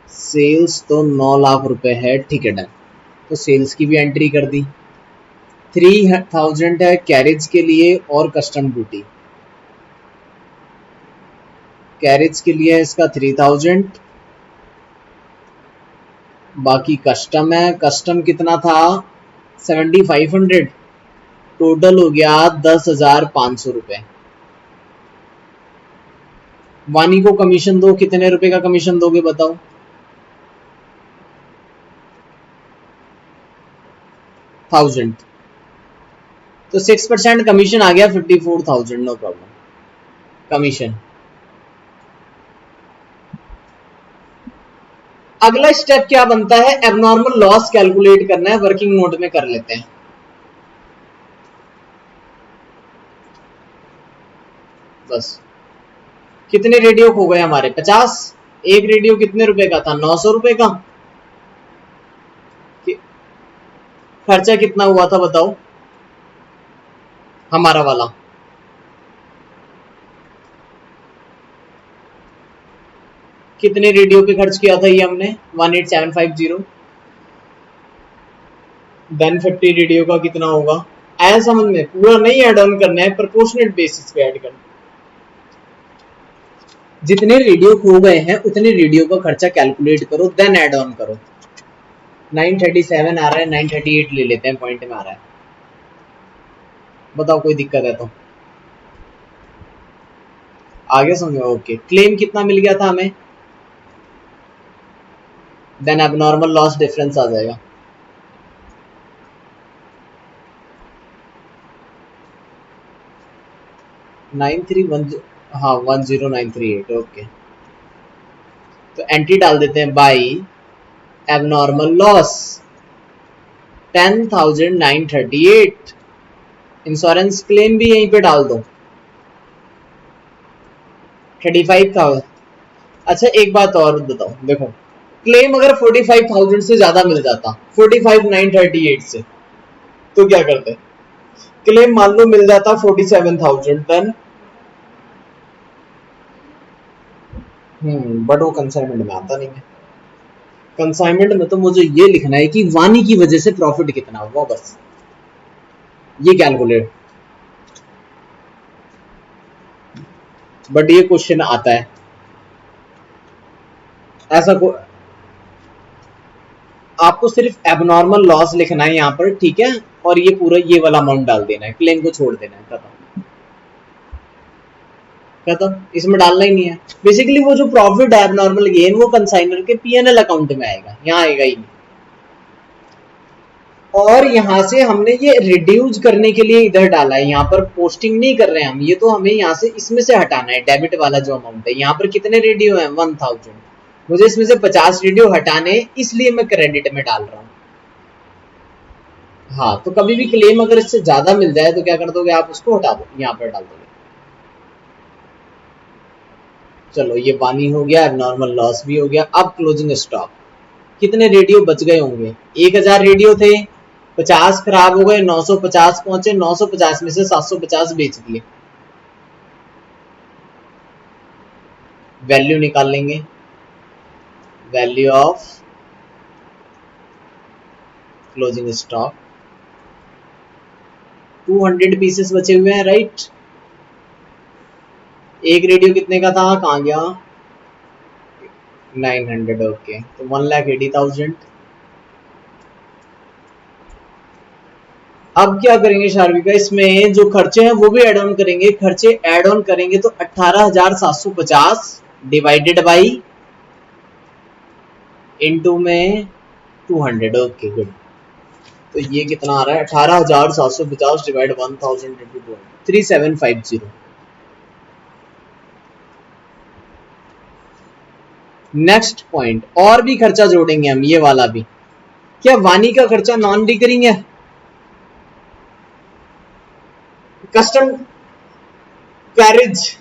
सेल्स तो 9 लाख रुपए है, ठीक है डन। तो सेल्स की भी एंट्री कर दी। 3,000 है कैरेज के लिए और कस्टम ड्यूटी। कैरेज के लिए है इसका 3,000, बाकी कस्टम है। कस्टम कितना था? 7,500, टोटल हो गया 10,500 रुपए। वानी को कमीशन दो, कितने रुपए का कमीशन दोगे बताओ? 1000, तो 6% कमीशन आ गया 54,000, नो प्रॉब्लम कमीशन। अगला स्टेप क्या बनता है? एबनॉर्मल लॉस कैलकुलेट करना है, वर्किंग नोट में कर लेते हैं। बस कितने रेडियो खो गए हमारे? 50। एक रेडियो कितने रुपए का था? 900 रुपए का। खर्चा कितना हुआ था बताओ हमारा वाला? कितने रेडियो पे खर्च किया था ये हमने? 18,750। देन 50 रेडियो का कितना होगा? ऐसा समझ में, पूरा नहीं ऐड ऑन करना है, प्रोपोर्शनेट बेसिस पे ऐड करना। जितने रेडियो खो गए हैं उतने रेडियो का खर्चा कैलकुलेट करो, देन ऐड ऑन करो। 937 आ रहा है, 938 ले लेते हैं, पॉइंट में आ रहा है। बताओ कोई दिक्कत है तो? आगे समझो। ओके, क्लेम कितना मिल गया था हमें? देन एबनॉर्मल लॉस डिफरेंस आ जाएगा। हाँ 10938। ओके, तो एंट्री डाल देते हैं by abnormal loss 10,938। Insurance claim भी यहीं पे डाल दो 35,000। अच्छा एक बात और बताओ, देखो क्लेम अगर 45,000 से ज्यादा मिल जाता, 45,938 से, तो क्या करते? क्लेम मान लो मिल जाता 47,000, देन बट वो कंसाइनमेंट में आता नहीं है। कंसाइनमेंट में तो मुझे ये लिखना है कि वानी की वजह से प्रॉफिट कितना हुआ, बस। ये कैलकुलेट, बट ये क्वेश्चन आता है ऐसा को, आपको सिर्फ एबनॉर्मल लॉस लिखना है यहाँ पर, ठीक है, और ये पूरा ये वाला अमाउंट डाल देना है, क्लेम को छोड़ देना है, खत्म खत्म, इसमें डालना ही नहीं है। बेसिकली वो जो प्रॉफिट है एबनॉर्मल गेन वो कंसाइनर के पीएनएल अकाउंट में आएगा, यहाँ आएगा ही नहीं। और यहाँ से हमने ये रिड्यूस करने के लिए इधर डाला है, यहाँ पर पोस्टिंग नहीं कर रहे हैं हम, ये तो हमें यहाँ से इसमें से हटाना है, डेबिट वाला जो अमाउंट है। यहाँ पर कितने रेडियो हैं 1000, मुझे इसमें से 50 रेडियो हटाने, इसलिए मैं क्रेडिट में डाल रहा हूँ। हाँ, तो कभी भी क्लेम अगर इससे ज्यादा मिल जाए तो क्या कर दोगे आप, उसको हटा दो, यहाँ पर डाल दोगे। चलो ये पानी हो गया, नॉर्मल लॉस भी हो गया। अब क्लोजिंग स्टॉक, कितने रेडियो बच गए होंगे, 1000 रेडियो थे, 50 खराब हो गए, 950 पहुंचे, 950 में से 750 बेच दिए। वैल्यू निकाल लेंगे, value of closing stock, 200 pieces बचे हुए हैं, राइट। एक रेडियो कितने का था, कहाँ गया, 900, ओके, तो 1,80,000। अब क्या करेंगे शार्विका, इसमें जो खर्चे हैं वो भी ऐड ऑन करेंगे, खर्चे ऐड ऑन करेंगे तो 18,750 डिवाइडेड बाई इनटू में 200, ओके गुड। तो ये कितना आ रहा है, 18,750 डिवाइड 1000 इंटू 200, 3750। नेक्स्ट पॉइंट, और भी खर्चा जोड़ेंगे हम, ये वाला भी। क्या वानी का खर्चा नॉन रिकरिंग है, कस्टम कैरेज,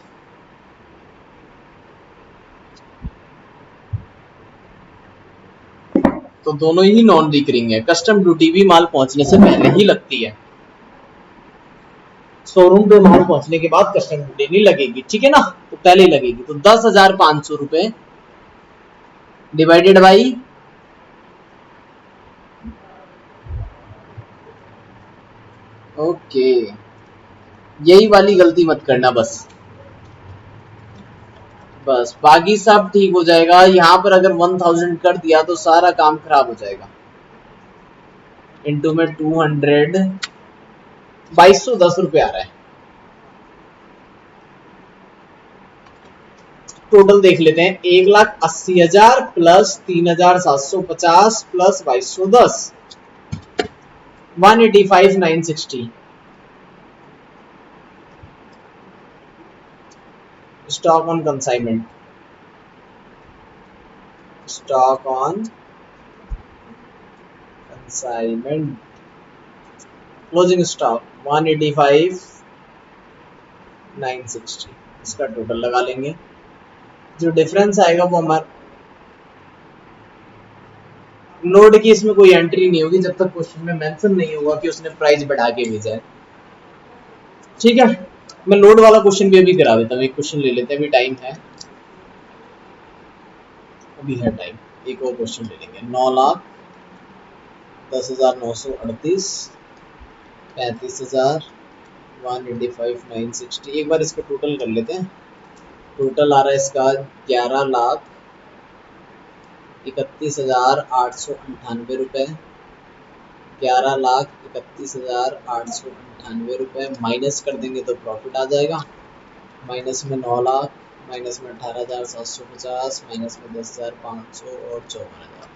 तो दोनों ही नॉन रिकरिंग है। कस्टम ड्यूटी भी माल पहुंचने से पहले ही लगती है, शोरूम पे माल पहुंचने के बाद कस्टम ड्यूटी नहीं लगेगी, ठीक है ना, तो पहले लगेगी। तो 10,500 रुपए डिवाइडेड बाई, ओके, यही वाली गलती मत करना बस, बस बाकी सब ठीक हो जाएगा। यहाँ पर अगर 1000 कर दिया तो सारा काम खराब हो जाएगा। इनटू में 200, 2210 रुपए आ रहा है। टोटल देख लेते हैं, 1,80,000 plus 3,750 plus 2210, 185,960। Stock on consignment, stock on consignment, closing stock 185,960, इसका टोटल लगा लेंगे। जो डिफरेंस आएगा वो हमारा, लोड की इसमें कोई एंट्री नहीं होगी जब तक क्वेश्चन में मेंशन नहीं होगा कि उसने प्राइस बढ़ा के भेजा है, ठीक है। मैं लोड वाला क्वेश्चन भी अभी करा देता हूँ, एक क्वेश्चन ले लेते हैं, अभी टाइम है, अभी है टाइम, एक और क्वेश्चन ले लेंगे। 9,10,938, 35,000, 185,960। एक बार इसका टोटल कर लेते हैं। टोटल आ रहा है इसका 11,31,898 रुपए, 11,31,898 रुपए माइनस कर देंगे तो प्रॉफिट आ जाएगा। माइनस में 9 लाख, माइनस में 18,750, माइनस में 10,500 और 54,000,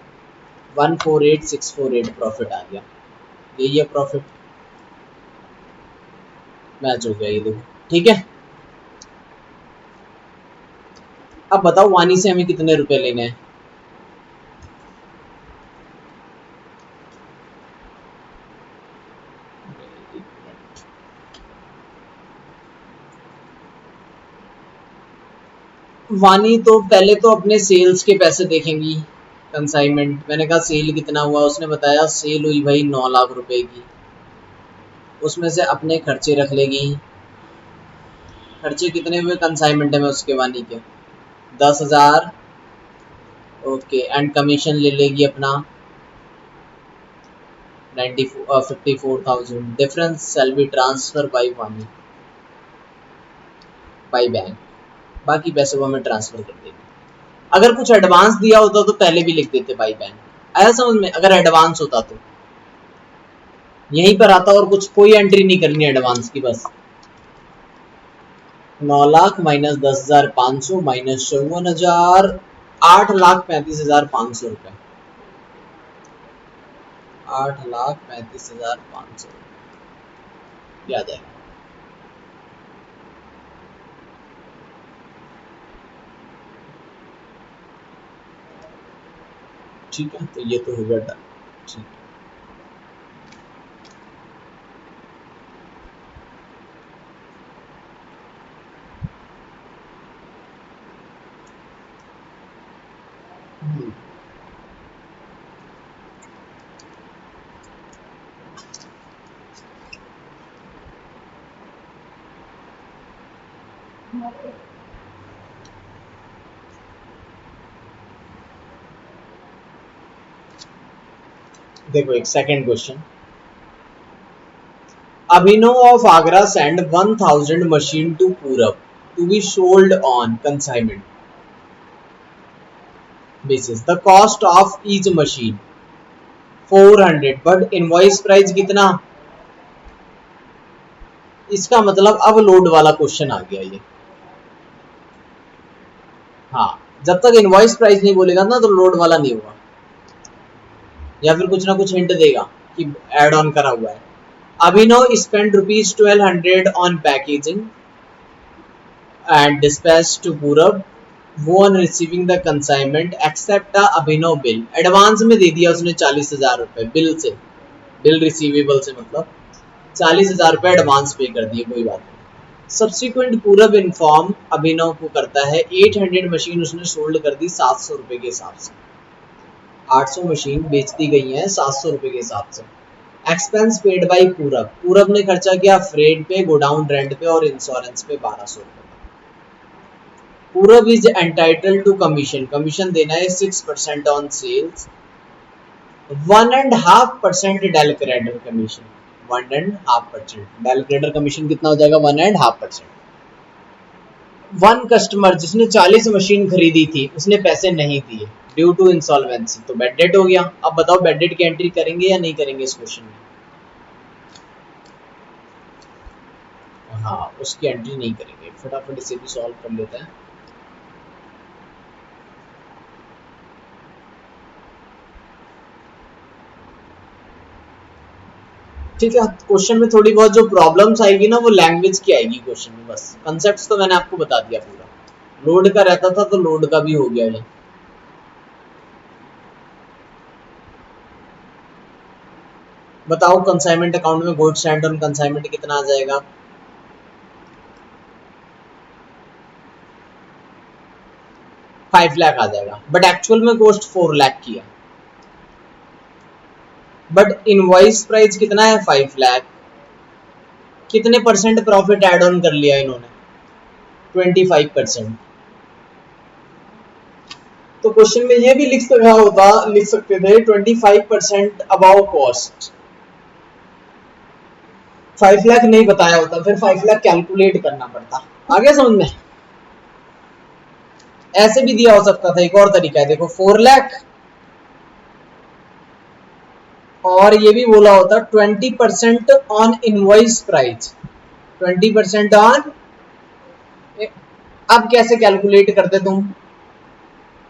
148,648 प्रॉफिट आ गया। यही है प्रॉफिट, मैच हो गया ये देखो, ठीक है। अब बताओ वानी से हमें कितने रुपए लेने हैं, वानी तो पहले तो अपने सेल्स के पैसे देखेंगी, कंसाइनमेंट, मैंने कहा सेल कितना हुआ, उसने बताया सेल हुई भाई 9 लाख रुपए की, उसमें से अपने खर्चे रख लेगी। खर्चे कितने हुए कंसाइनमेंट में उसके वानी के, 10,000, ओके, एंड कमीशन ले लेगी अपना 54,000 difference shall be transfer by money by bank, बाकी पैसे को हमें ट्रांसफर कर देंगे। अगर कुछ एडवांस दिया होता तो पहले भी लिख देते बाय बैंक, आया समझ में? अगर एडवांस होता तो यहीं पर आता और कुछ कोई एंट्री नहीं करनी एडवांस की, बस 9 लाख माइनस 10,500 माइनस 54,000 8,35,500 रुपए, 8,35,500 याद है। ठीक है, तो ये तो हो गया डन। ठीक है, देखो एक second question. Abhinav of Agra sent 1,000 machine to Purab to be sold on consignment basis. The cost of each machine 400 but invoice price कितना? इसका मतलब अब लोड वाला क्वेश्चन आ गया ये। हाँ, जब तक इनवॉइस प्राइस नहीं बोलेगा ना तो लोड वाला नहीं होगा, या फिर कुछ ना कुछ हिंट देगा कि एड ऑन करा हुआ है। Abhinav spent ₹1,200 on packaging and dispatch to Purab, वो on receiving the consignment accept a Abhinav bill, advance में दे दिया उसने 40,000 रुपए बिल से, बिल रिसीवेबल से मतलब 40,000 रुपए एडवांस पे कर दिए, कोई बात नहीं। सब्सिक्वेंट पूरब इन्फॉर्म अभिनव को करता है 800 मशीन उसने सोल्ड कर दी 700 रुपए के हिसाब से, 800 मशीन बेच दी गई है 700 रुपए के हिसाब से। एक्सपेंस पेड बाय पूरब, पूरब ने खर्चा किया फ्रेट पे, गोडाउन रेंट पे और इंश्योरेंस पे 1200 रुपए। Purab is entitled to commission, commission देना है 6% on sales, 1.5% del creditor commission, 1.5%। Del creditor commission कितना हो जाएगा? 1.5%। वन कस्टमर जिसने 40 मशीन खरीदी थी उसने पैसे नहीं दिए ड्यू टू इंसॉल्वेंसी, तो बैड डेट हो गया। अब बताओ बैड डेट की एंट्री करेंगे या नहीं करेंगे इस क्वेश्चन में? हाँ, उसकी एंट्री नहीं करेंगे, फटाफट इसे भी सॉल्व कर लेते हैं। ठीक है, क्वेश्चन में थोड़ी बहुत जो प्रॉब्लम्स आएगी ना वो लैंग्वेज की आएगी क्वेश्चन में, बस कंसेप्ट तो मैंने आपको बता दिया पूरा। लोड का रहता था तो लोड का भी हो गया ये। बताओ कंसाइनमेंट अकाउंट में गुड्स एंड ऑन कंसाइनमेंट कितना आ जाएगा? 5 लाख आ जाएगा, बट एक्चुअल में कॉस्ट 4 लाख की है, बट इनवॉइस प्राइस कितना है? 5 लाख। कितने परसेंट प्रॉफिट ऐड ऑन कर लिया इन्होंने? 25%। तो क्वेश्चन में ये भी लिख सकते थे 25% अबाउ कॉस्ट। 5 लाख नहीं बताया होता, फिर 5 लाख कैलकुलेट करना पड़ता। आगे समझ में? ऐसे भी दिया हो सकता था, एक और तरीका है, देखो 4 लाख और ये भी बोला होता 20% ऑन इनवॉइस प्राइस, 20% ऑन। अब कैसे कैलकुलेट करते तुम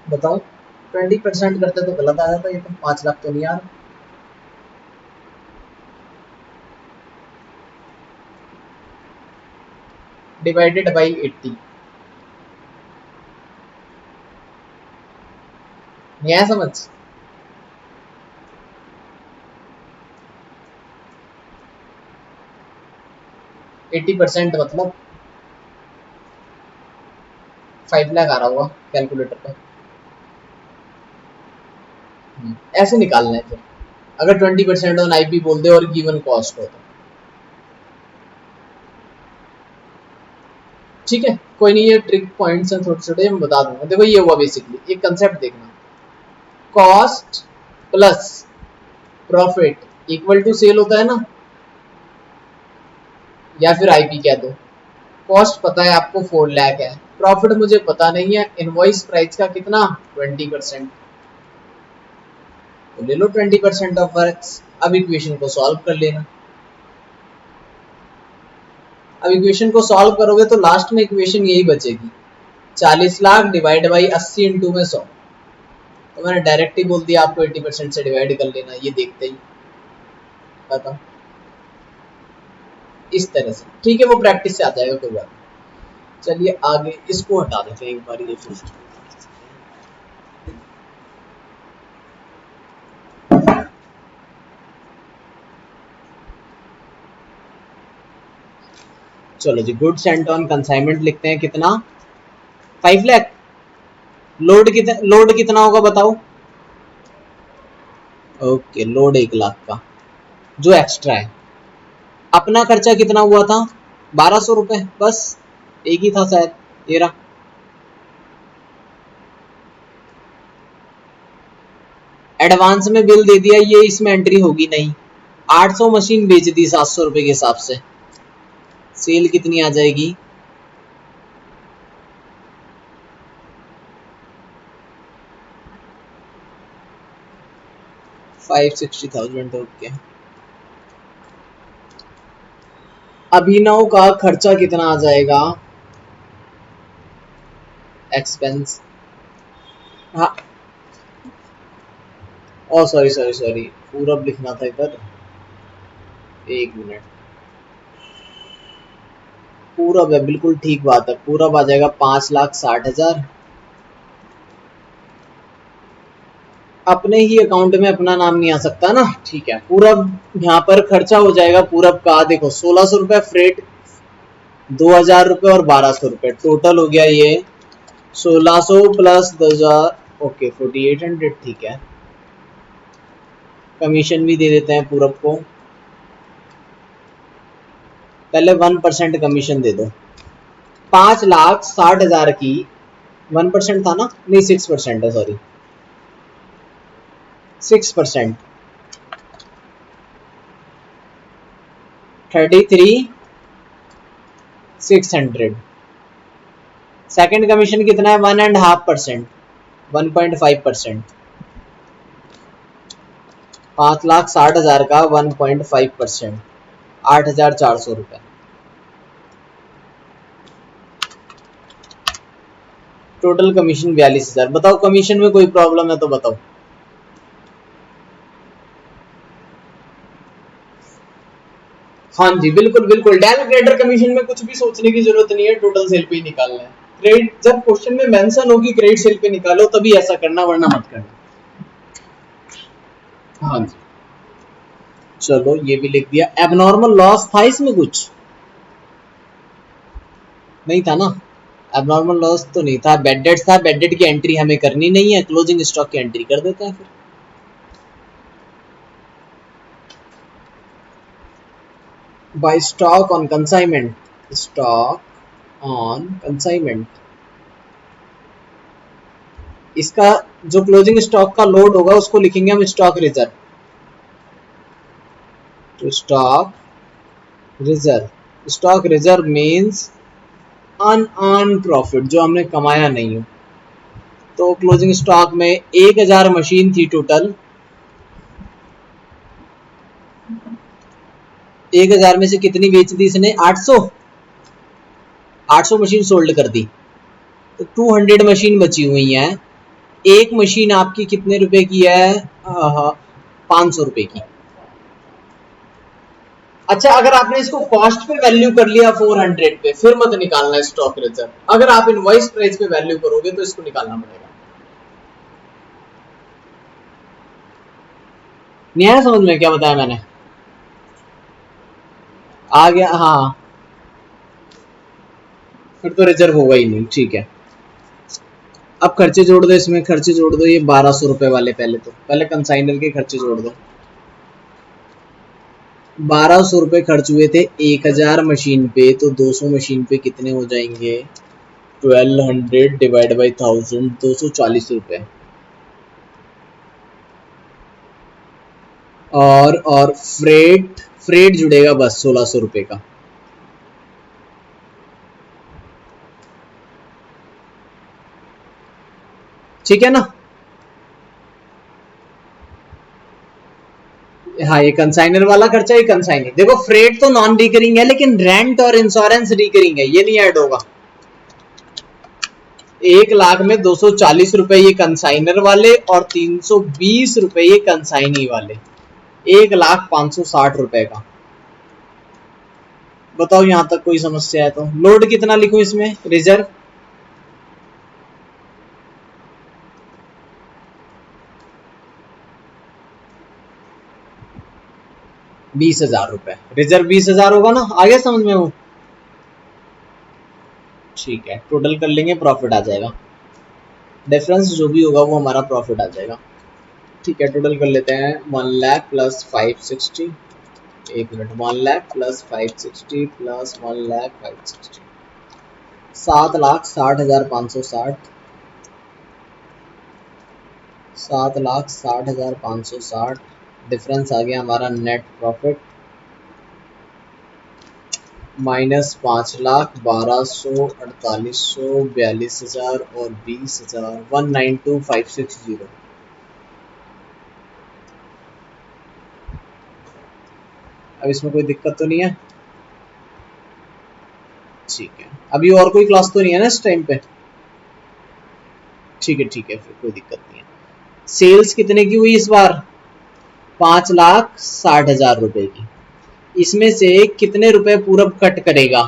बताओ? 20% करते तो गलत आ जाता, ये तो 5 लाख तो नहीं आ रहा। डिवाइडेड बाई 80, नहीं आया समझ? एट्टी परसेंट मतलब 5 लाख आ रहा होगा कैलकुलेटर पे। ऐसे निकालना है फिर, अगर 20% ऑन आईपी बोल दे और गिवन कॉस्ट हो तो। ठीक है, कोई नहीं, ये ट्रिक पॉइंट्स हैं छोटे छोटे, मैं बता दूंगा। देखो ये हुआ बेसिकली, एक कंसेप्ट देखना, cost plus profit equal to sale होता है ना, या फिर आईपी कह दो। कॉस्ट पता है आपको 4 लाख है, प्रॉफिट मुझे पता नहीं है, इनवॉइस प्राइस का कितना 20%, तो ले लो 20% ऑफ वर्क्स। अब इक्वेशन को सॉल्व कर लेना। अब इक्वेशन को सॉल्व करोगे तो लास्ट में इक्वेशन यही बचेगी, 40 लाख डिवाइड बाई 80 इंटू में 100। तो मैंने डायरेक्ट ही बोल दिया आपको 80% से डिवाइड कर लेना, ये देखते ही बताओ इस तरह से। ठीक है, वो प्रैक्टिस से आ जाएगा, कोई बात नहीं। चलिए आगे इसको हटा देते हैं एक बार, ये फिर चलो जी, गुड्स सेंट ऑन कंसाइनमेंट लिखते हैं, कितना 5 लाख। लोड कितना होगा बताओ। ओके, लोड 1 लाख का जो एक्स्ट्रा है। अपना खर्चा कितना हुआ था 1200 रुपए, बस एक ही था शायद, ये रहा। एडवांस में बिल दे दिया, ये इसमें एंट्री होगी नहीं। 800 मशीन बेच दी 700 रुपए के हिसाब से, सेल कितनी आ जाएगी 560,000। ओके, अभिनव का खर्चा कितना आ जाएगा, एक्सपेंस। हाँ, ओ सॉरी सॉरी सॉरी, पूरब लिखना था इधर, एक मिनट। पूरब है, बिल्कुल ठीक बात है, पूरब आ जाएगा 5,60,000। अपने ही अकाउंट में अपना नाम नहीं आ सकता ना, ठीक है। पूरब यहाँ पर खर्चा हो जाएगा पूरब का, देखो 1600 रुपए फ्रेट, 2000 रुपए और 1200 रुपए, टोटल हो गया ये 1600 प्लस 2000, ओके 4800, ठीक है। कमीशन भी दे देते हैं पूरब को, पहले 1% कमीशन दे दो। 5,60,000 की 1% था ना, नहीं 6% है, सॉरी 6%, 33,600। सेकंड कमीशन कितना है 1.5%, 1.5%। 5,60,000 का 1.5%, 8,400 रुपए। Total commission 42,000। बताओ कमीशन में कोई प्रॉब्लम है तो बताओ। हाँ जी, बिल्कुल बिल्कुल, डेल ग्रेडर कमीशन में कुछ भी सोचने की जरूरत नहीं है, टोटल सेल पे ही निकालना है। क्रेडिट जब क्वेश्चन में मेंशन होगी क्रेडिट सेल पे निकालो, तभी ऐसा करना, वरना मत करना। हाँ जी, चलो ये भी लिख दिया। एबनॉर्मल लॉस था इसमें, कुछ नहीं था ना, एबनॉर्मल लॉस तो नहीं था। बेड डेट था, बेड डेट की एंट्री हमें करनी नहीं है, क्लोजिंग स्टॉक की एंट्री कर देते हैं फिर। By stock on consignment, stock on consignment, इसका जो क्लोजिंग स्टॉक का लोड होगा उसको लिखेंगे हम स्टॉक रिजर्व। तो stock reserve means unearned profit, जो हमने कमाया नहीं हो। तो क्लोजिंग स्टॉक में 1000 मशीन थी टोटल, 1000 में से कितनी बेच दी इसने 800 मशीन सोल्ड कर दी, तो 200 मशीन बची हुई है। एक मशीन आपकी कितने रुपए की है 500 रुपए की। अच्छा, अगर आपने इसको कॉस्ट पे वैल्यू कर लिया 400 पे, फिर मत निकालना स्टॉक रिजर्व। अगर आप इनवॉइस प्राइस पे वैल्यू करोगे तो इसको निकालना पड़ेगा। नहीं आया समझ में क्या बताया मैंने, आ गया, हाँ फिर तो रिजर्व होगा ही नहीं, ठीक है। अब खर्चे जोड़ दो, इसमें खर्चे जोड़ दो, ये 1200 रुपए वाले, पहले कंसाइनर के खर्चे जोड़ दो। 1200 रुपए खर्च हुए थे 1000 मशीन पे, तो 200 मशीन पे कितने हो जाएंगे 1200 डिवाइड बाई 1000, 240 रुपए। और फ्रेट फ्रेट जुड़ेगा बस 1600 रुपए का। ठीक है ना। हाँ ये कंसाइनर वाला खर्चा, ये कंसाइनर। देखो फ्रेट तो नॉन रिकरिंग है, लेकिन रेंट और इंश्योरेंस रिकरिंग है, ये नहीं ऐड होगा। 1 लाख में 240 रुपए ये कंसाइनर वाले और 320 रुपए ये कंसाइनी वाले, 1,560,000 का। बताओ यहां तक कोई समस्या है तो। लोड कितना लिखूं इसमें रिजर्व? ₹20,000। रिजर्व 20,000 होगा ना, आगे समझ में वो। ठीक है, टोटल कर लेंगे, प्रॉफिट आ जाएगा। डिफरेंस जो भी होगा वो हमारा प्रॉफिट आ जाएगा। ठीक है, टोटल कर लेते हैं। 1 लाख प्लस 560, एक minute, 1 lakh plus 560 plus 1 lakh 560, 7,60,560, 7,60,560। Difference आ गया हमारा नेट प्रॉफिट, माइनस 5,12,48,00, 42,000 और 20,000, 192,560। अब इसमें कोई दिक्कत तो नहीं है? ठीक है, अभी और कोई क्लास तो नहीं है ना इस टाइम पे? ठीक है ठीक है, फिर कोई दिक्कत नहीं है। सेल्स कितने की हुई इस बार? 5,60,000 रुपए की। इसमें से कितने रुपए पूरब कट करेगा?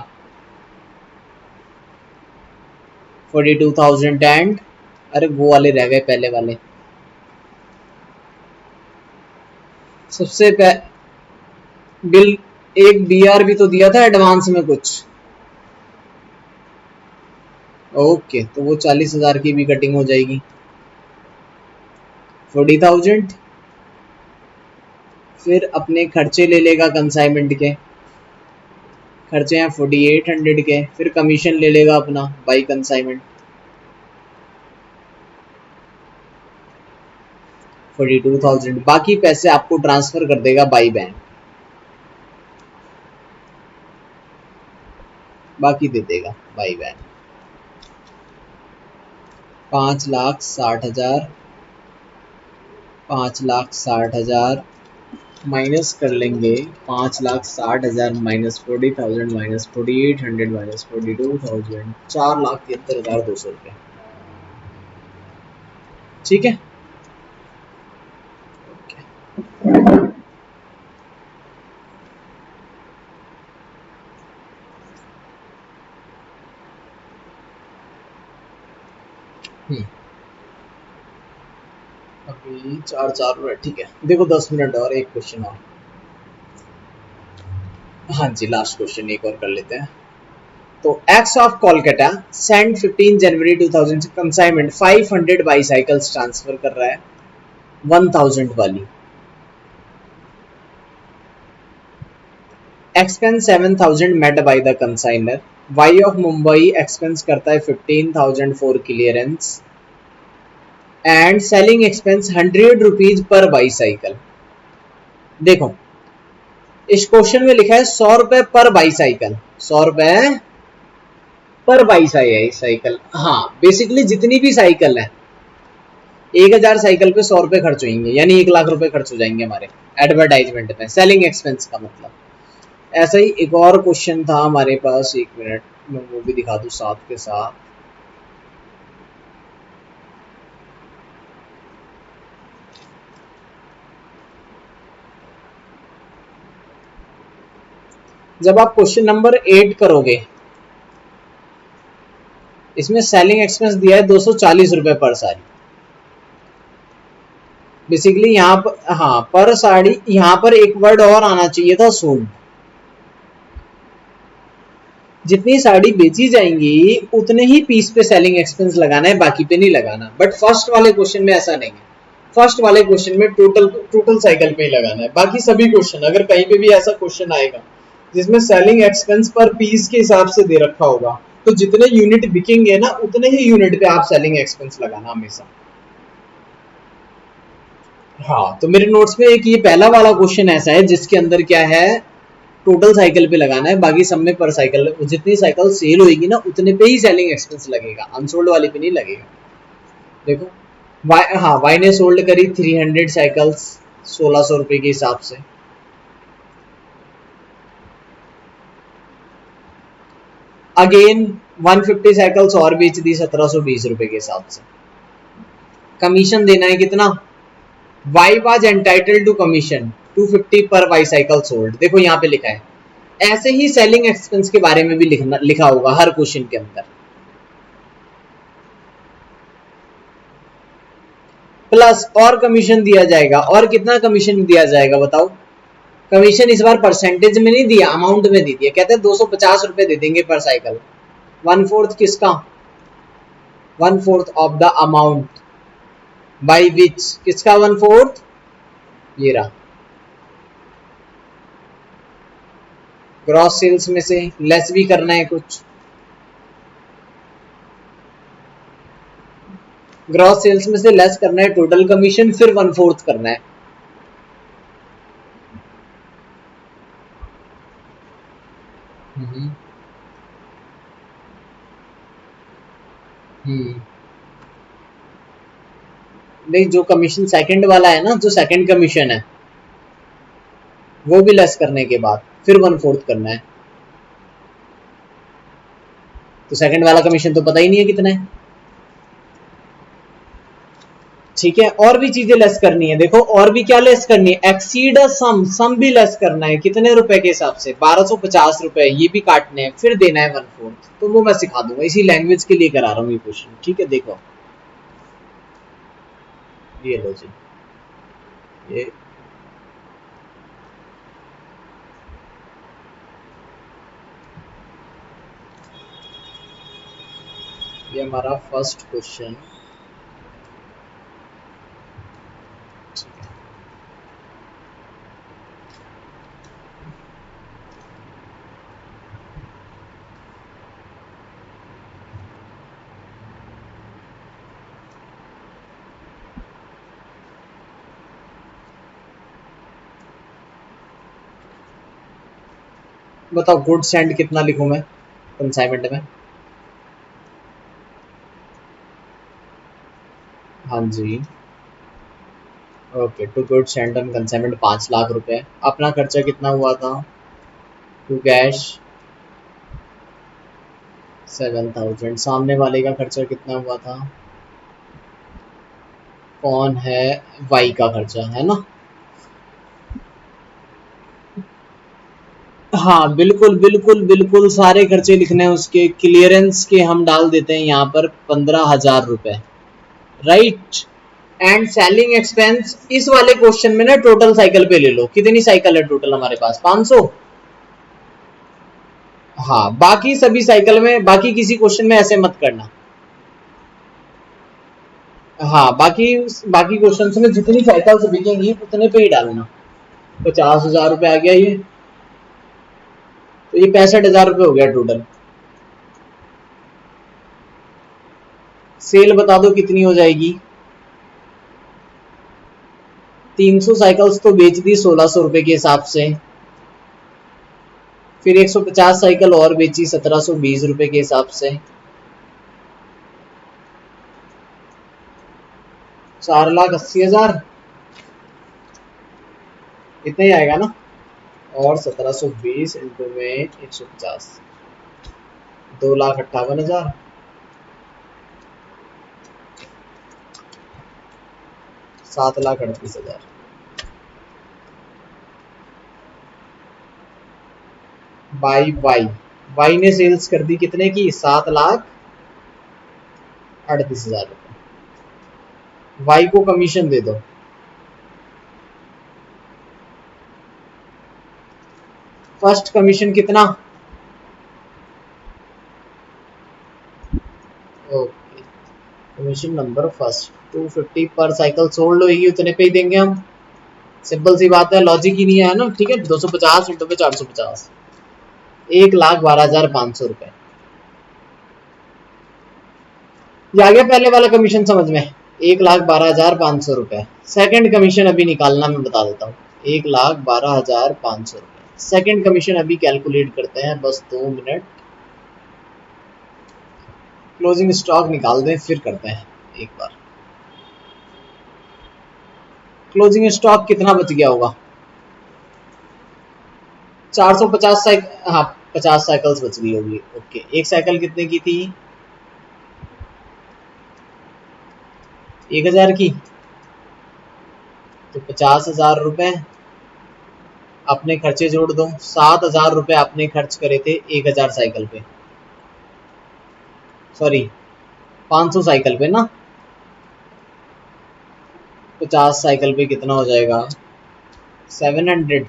42,000 एंड, अरे वो वाले रह गए पहले वाले। सबसे बिल, एक बीआर भी तो दिया था एडवांस में कुछ। ओके, तो वो 40,000 की भी कटिंग हो जाएगी। 40,000। फिर अपने खर्चे ले लेगा कंसाइनमेंट के, खर्चे हैं 4,800 के। फिर कमीशन ले लेगा अपना बाई कंसाइनमेंट 42,000। बाकी पैसे आपको ट्रांसफर कर देगा बाई बैंक, बाकी दे देगा बाई बैंक। 5,60,000, 5,60,000 माइनस कर लेंगे। 5,60,000 माइनस 40,000 माइनस 4,800 माइनस 42,000, 4,73,200 रुपये। ठीक है। अभी 4 ठीक है। देखो 10 मिनट और, एक क्वेश्चन और। हाँ जी, लास्ट क्वेश्चन एक और कर लेते हैं। तो एक्स ऑफ कोलकाता सेंड 15 जनवरी 2000 से कंसाइनमेंट 500 बाईसाइकिल्स ट्रांसफर कर रहा है 1000 वाली। Expense 7,000 met by the consignor. Y of Mumbai expense करता है 15,000 for clearance and selling expense 100 rupees पर बाईसाइकिल। देखो इस क्वेश्चन में लिखा है 100 रुपए पर बाईसाइकिल, 100 रुपए पर बाईसाइकिल। हाँ, बेसिकली जितनी भी साइकिल है 1,000 साइकिल पे 100 रुपए खर्च होंगे, यानी 1 लाख रुपए खर्च हो जाएंगे हमारे एडवर्टाइजमेंट में, सेलिंग एक्सपेंस का मतलब। ऐसा ही एक और क्वेश्चन था हमारे पास, एक मिनट मैं वो भी दिखा दूं साथ के साथ। जब आप क्वेश्चन नंबर 8 करोगे, इसमें सेलिंग एक्सपेंस दिया है 240 रुपए पर साड़ी। बेसिकली यहाँ पर, हाँ पर साड़ी, यहाँ पर एक वर्ड और आना चाहिए था, सोल्ड। जितनी साड़ी बेची जाएंगी उतने ही पीस पे सेलिंग एक्सपेंस लगाना है, बाकी पे नहीं लगाना। बट फर्स्ट वाले क्वेश्चन में ऐसा नहीं है। फर्स्ट वाले क्वेश्चन में टोटल साइकिल पे ही लगाना है। बाकी सभी क्वेश्चन, अगर कहीं पे भी ऐसा क्वेश्चन आएगा जिसमें सेलिंग एक्सपेंस पर पीस के हिसाब से दे रखा होगा, तो जितने यूनिट बिकेंगे ना उतने ही यूनिट पे आप सेलिंग एक्सपेंस लगाना हमेशा। हाँ, तो मेरे नोट्स में एक ये पहला वाला क्वेश्चन ऐसा है जिसके अंदर क्या है, टोटल साइकिल पे लगाना है, बाकी सब में पर साइकिल, जितनी साइकिल सेल होगी ना उतने पे ही सेलिंग एक्सपेंस लगेगा, अनसोल्ड वाले पे नहीं लगेगा। देखो वाई, हाँ वाई ने सोल्ड करी 300 साइकिल्स 1600 रुपए के हिसाब से। अगेन 150 साइकिल्स और बेच दी 1720 रुपए के हिसाब से। कमीशन देना है कितना, Y was entitled to commission 250 पर वाई साइकिल सोल्ड। देखो यहाँ पे लिखा है, ऐसे ही सेलिंग एक्सपेंस के बारे में भी लिखा होगा हर क्वेश्चन के अंदर। प्लस और कमीशन दिया जाएगा, और कितना कमीशन दिया जाएगा बताओ। कमीशन इस बार परसेंटेज में नहीं दिया, अमाउंट में दी दिया, कहते हैं 250 रुपए दे देंगे पर साइकिल। 1/4 किसका, 1/4 of the amount by which, किसका 1/4, ये रहा, ग्रॉस सेल्स में से लेस भी करना है कुछ, ग्रॉस सेल्स में से लेस करना है टोटल कमीशन, फिर 1/4 करना है। हम्म हम्म। नहीं, जो कमीशन सेकंड वाला है ना, जो सेकंड कमीशन है वो भी लेस करने के बाद फिर 1/4 करना है। तो सेकंड वाला कमीशन तो पता ही नहीं है कितना है, ठीक है। और भी चीजें लेस करनी है, देखो और भी क्या लेस करनी है, एक्सीड सम, सम भी लेस करना है, कितने रुपए के हिसाब से, 1250 रुपए, ये भी काटने हैं, फिर देना है 1/4। तो वो मैं सिखा दूंगा, इसी लैंग्वेज के लिए करा रहा हूँ ये क्वेश्चन, ठीक है। देखो ये लो जी, ये हमारा फर्स्ट क्वेश्चन, बताओ गुड सेंड कितना लिखूं मैं कंसाइनमेंट में। हाँ जी, okay, to good send on consignment 5 lakh रुपए। अपना खर्चा कितना हुआ था, टू कैश 7,000। सामने वाले का खर्चा कितना हुआ था, कौन है, वाई का खर्चा है ना। हाँ बिल्कुल बिल्कुल बिल्कुल, सारे खर्चे लिखने हैं उसके, क्लियरेंस के हम डाल देते हैं यहाँ पर 15,000 रुपए, राइट। एंड सेलिंग एक्सपेंस इस वाले क्वेश्चन में ना टोटल साइकिल पे ले लो, कितनी साइकिल है टोटल हमारे पास, 500। हाँ, बाकी सभी साइकिल में, बाकी किसी क्वेश्चन में ऐसे मत करना। हाँ, बाकी बाकी क्वेश्चन में जितनी साइकिल्स बिकेंगी उतने पे ही डालना। 50,000 रुपए आ गया ये, तो ये 65,000 रुपए हो गया टोटल। सेल बता दो कितनी हो जाएगी, 300 साइकिल्स तो बेच दी 1600 रुपए के हिसाब से, फिर 150 साइकिल और बेची 1720 रुपए के हिसाब से, 4,80,000 इतना ही आएगा ना। और 1720 इंटू में 150, 2,58,000। 7,38,000। बाई वाई, वाई ने सेल्स कर दी कितने की, 7,38,000 रुपए। वाई को कमीशन दे दो, फर्स्ट कमीशन कितना, ओके, कमीशन नंबर फर्स्ट 250 पर साइकिल सोल्ड होगी उतने पे ही देंगे हम, सिंपल सी बात है, लॉजिक ही नहीं है ना, ठीक है। 250 इंटू पे 450, 1,12,500 रुपए। ये आ गया पहले वाला कमीशन समझ में। 1,12,500 रुपए। सेकंड कमीशन अभी निकालना मैं बता देता हूँ। 1,12,500 रुपए सेकंड कमीशन अभी कैलकुलेट करते हैं, बस 2 मिनट। क्लोजिंग स्टॉक निकाल दें फिर करते हैं एक बार। क्लोजिंग स्टॉक कितना बच गया होगा? 450 साइकिल, हाँ 50 साइकिल्स बच गई होगी। ओके, एक साइकिल कितने की थी? 1,000 की, तो 50,000 रुपए अपने खर्चे जोड़ दो। 7,000 रुपए आपने खर्च करे थे 1,000 साइकिल पे, सॉरी 500 साइकिल पे ना। 50 साइकिल पे कितना हो जाएगा? 700,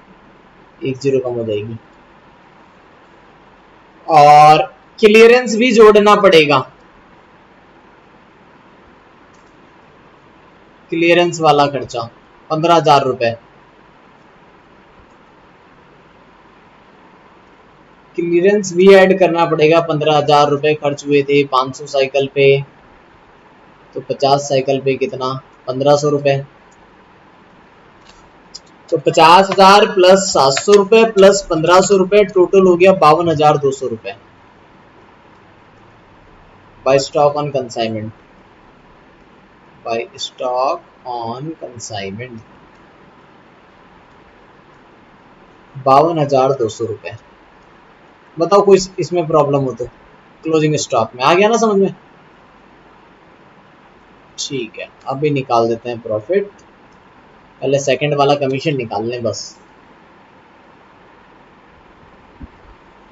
एक जीरो कम हो जाएगी। और क्लियरेंस भी जोड़ना पड़ेगा, क्लियरेंस वाला खर्चा 15,000 रुपए। क्लियरेंस भी ऐड करना पड़ेगा। 15,000 रुपए खर्च हुए थे 500 साइकिल पे, तो 50 साइकिल पे कितना? 1,500 रुपए। तो 50,000 प्लस 700 रुपए प्लस 1,500 रुपए, टोटल हो गया 52,200 रुपए by stock on consignment. By stock on consignment 52,200 रुपए। बताओ कोई इसमें प्रॉब्लम हो तो? क्लोजिंग स्टॉक में आ गया ना समझ में? ठीक है, अभी निकाल देते हैं प्रॉफिट। पहले सेकंड वाला कमीशन निकाल लें बस।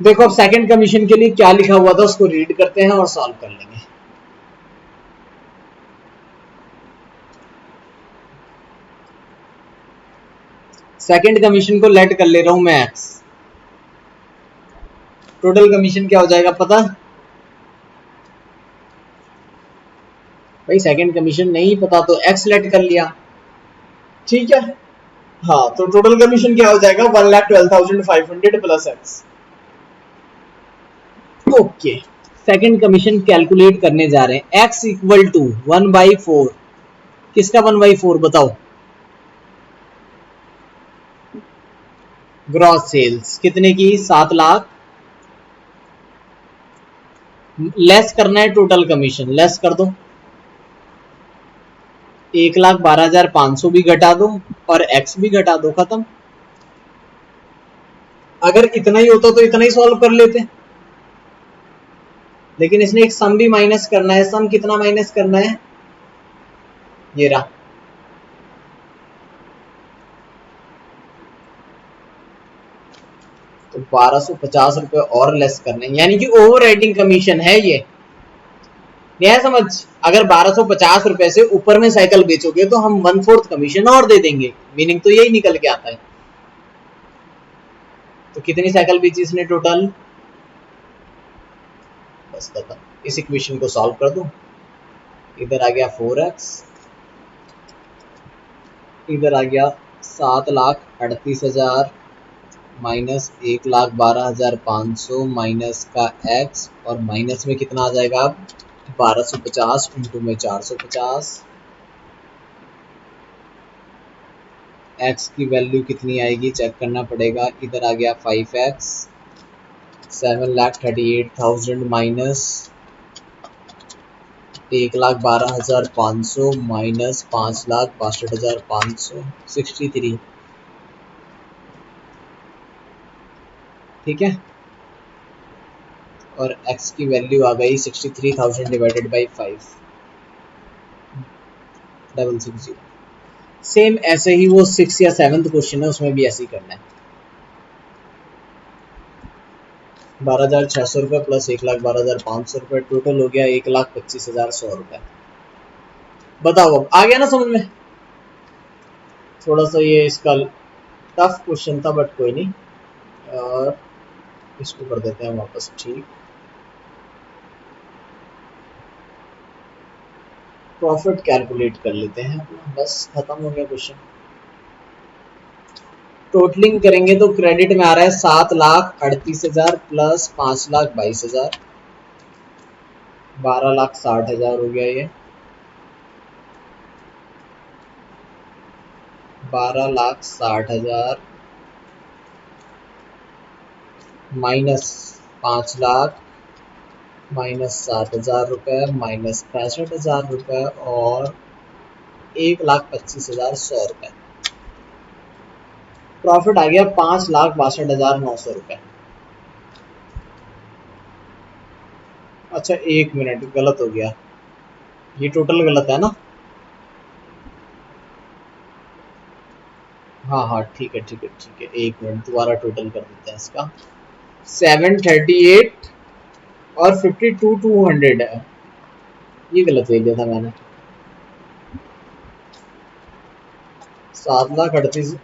देखो अब सेकंड कमीशन के लिए क्या लिखा हुआ था उसको रीड करते हैं और सॉल्व कर लेंगे। सेकंड कमीशन को लेट कर ले रहा हूं मैं एक्स। टोटल कमीशन क्या हो जाएगा पता? भाई सेकंड कमीशन नहीं पता तो एक्स लेट कर लिया, ठीक है। हाँ, तो टोटल कमीशन क्या हो जाएगा? 1,12,500 plus X. Okay, second commission calculate करने जा रहे हैं। X equal to 1/4। किसका 1/4 बताओ? ग्रॉस सेल्स कितने की? 7 लाख। लेस करना है टोटल कमीशन, लेस कर दो। 1,12,500 भी घटा दो और एक्स भी घटा दो, खत्म। अगर इतना ही होता तो इतना ही सॉल्व कर लेते, लेकिन इसने एक सम भी माइनस करना है। सम कितना माइनस करना है? ये रहा। तो 1,250 रुपए और लेस करने, यानी कि ओवर राइटिंग कमीशन है ये। यह समझ, अगर 1,250 रुपए से ऊपर में साइकिल बेचोगे तो हम 1/4 कमीशन और दे देंगे। मीनिंग तो यही निकल के आता है। तो कितनी साइकिल बेची इसने टोटल? बस खत्म। इस इक्वेशन को सॉल्व कर दो। इधर आ गया 4x, इधर आ गया 7,38,000 माइनस 1,12,500 माइनस का x, और माइनस में कितना आ जाएगा? 1,250 इंटू में 450। x की वैल्यू कितनी आएगी चेक करना पड़ेगा। इधर आ गया 5x, 7,38,000 माइनस 1,12,500 माइनस 5,62,500, 63। ठीक है, और x की वैल्यू आ गई 63,000 डिवाइडेड बाई 5,660। सेम ऐसे ही वो 6 या 7th क्वेश्चन है, उसमें भी ऐसे ही करना है। 12,600 रुपये प्लस 1,12,500 रुपये, टोटल हो गया 1,25,100 रुपये। बताओ अब आ गया ना समझ में? थोड़ा सा ये इसका टफ क्वेश्चन था बट कोई नहीं, और इसको कर देते हैं वापस ठीक। प्रॉफिट कैलकुलेट कर लेते हैं अपना, बस खत्म हो गया क्वेश्चन। टोटलिंग करेंगे तो क्रेडिट में आ रहा है 7,38,000 प्लस 5,22,000, 12,60,000 हो गया ये। 12,60,000 माइनस 5 लाख माइनस 7,000 रुपये माइनस 65,000 रुपये और 1,25,100 रुपये। प्रॉफिट आ गया 5,62,900 रुपये। अच्छा 1 मिनट, गलत हो गया, ये टोटल गलत है ना? हाँ हाँ ठीक है ठीक है ठीक है, 1 मिनट दोबारा टोटल कर देते हैं इसका। 738 और 52,200 है, ये गलत ले लिया था मैंने। 7,38,000,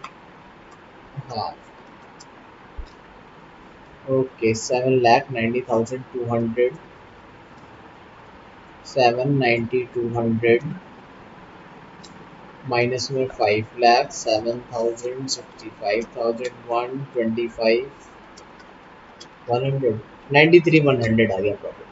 हाँ ओके। 7,90,200, 7,90,200 माइनस में 5,00,000, 7,000, 65,000, 125, 100, 93,100 आ गया प्रॉफिट।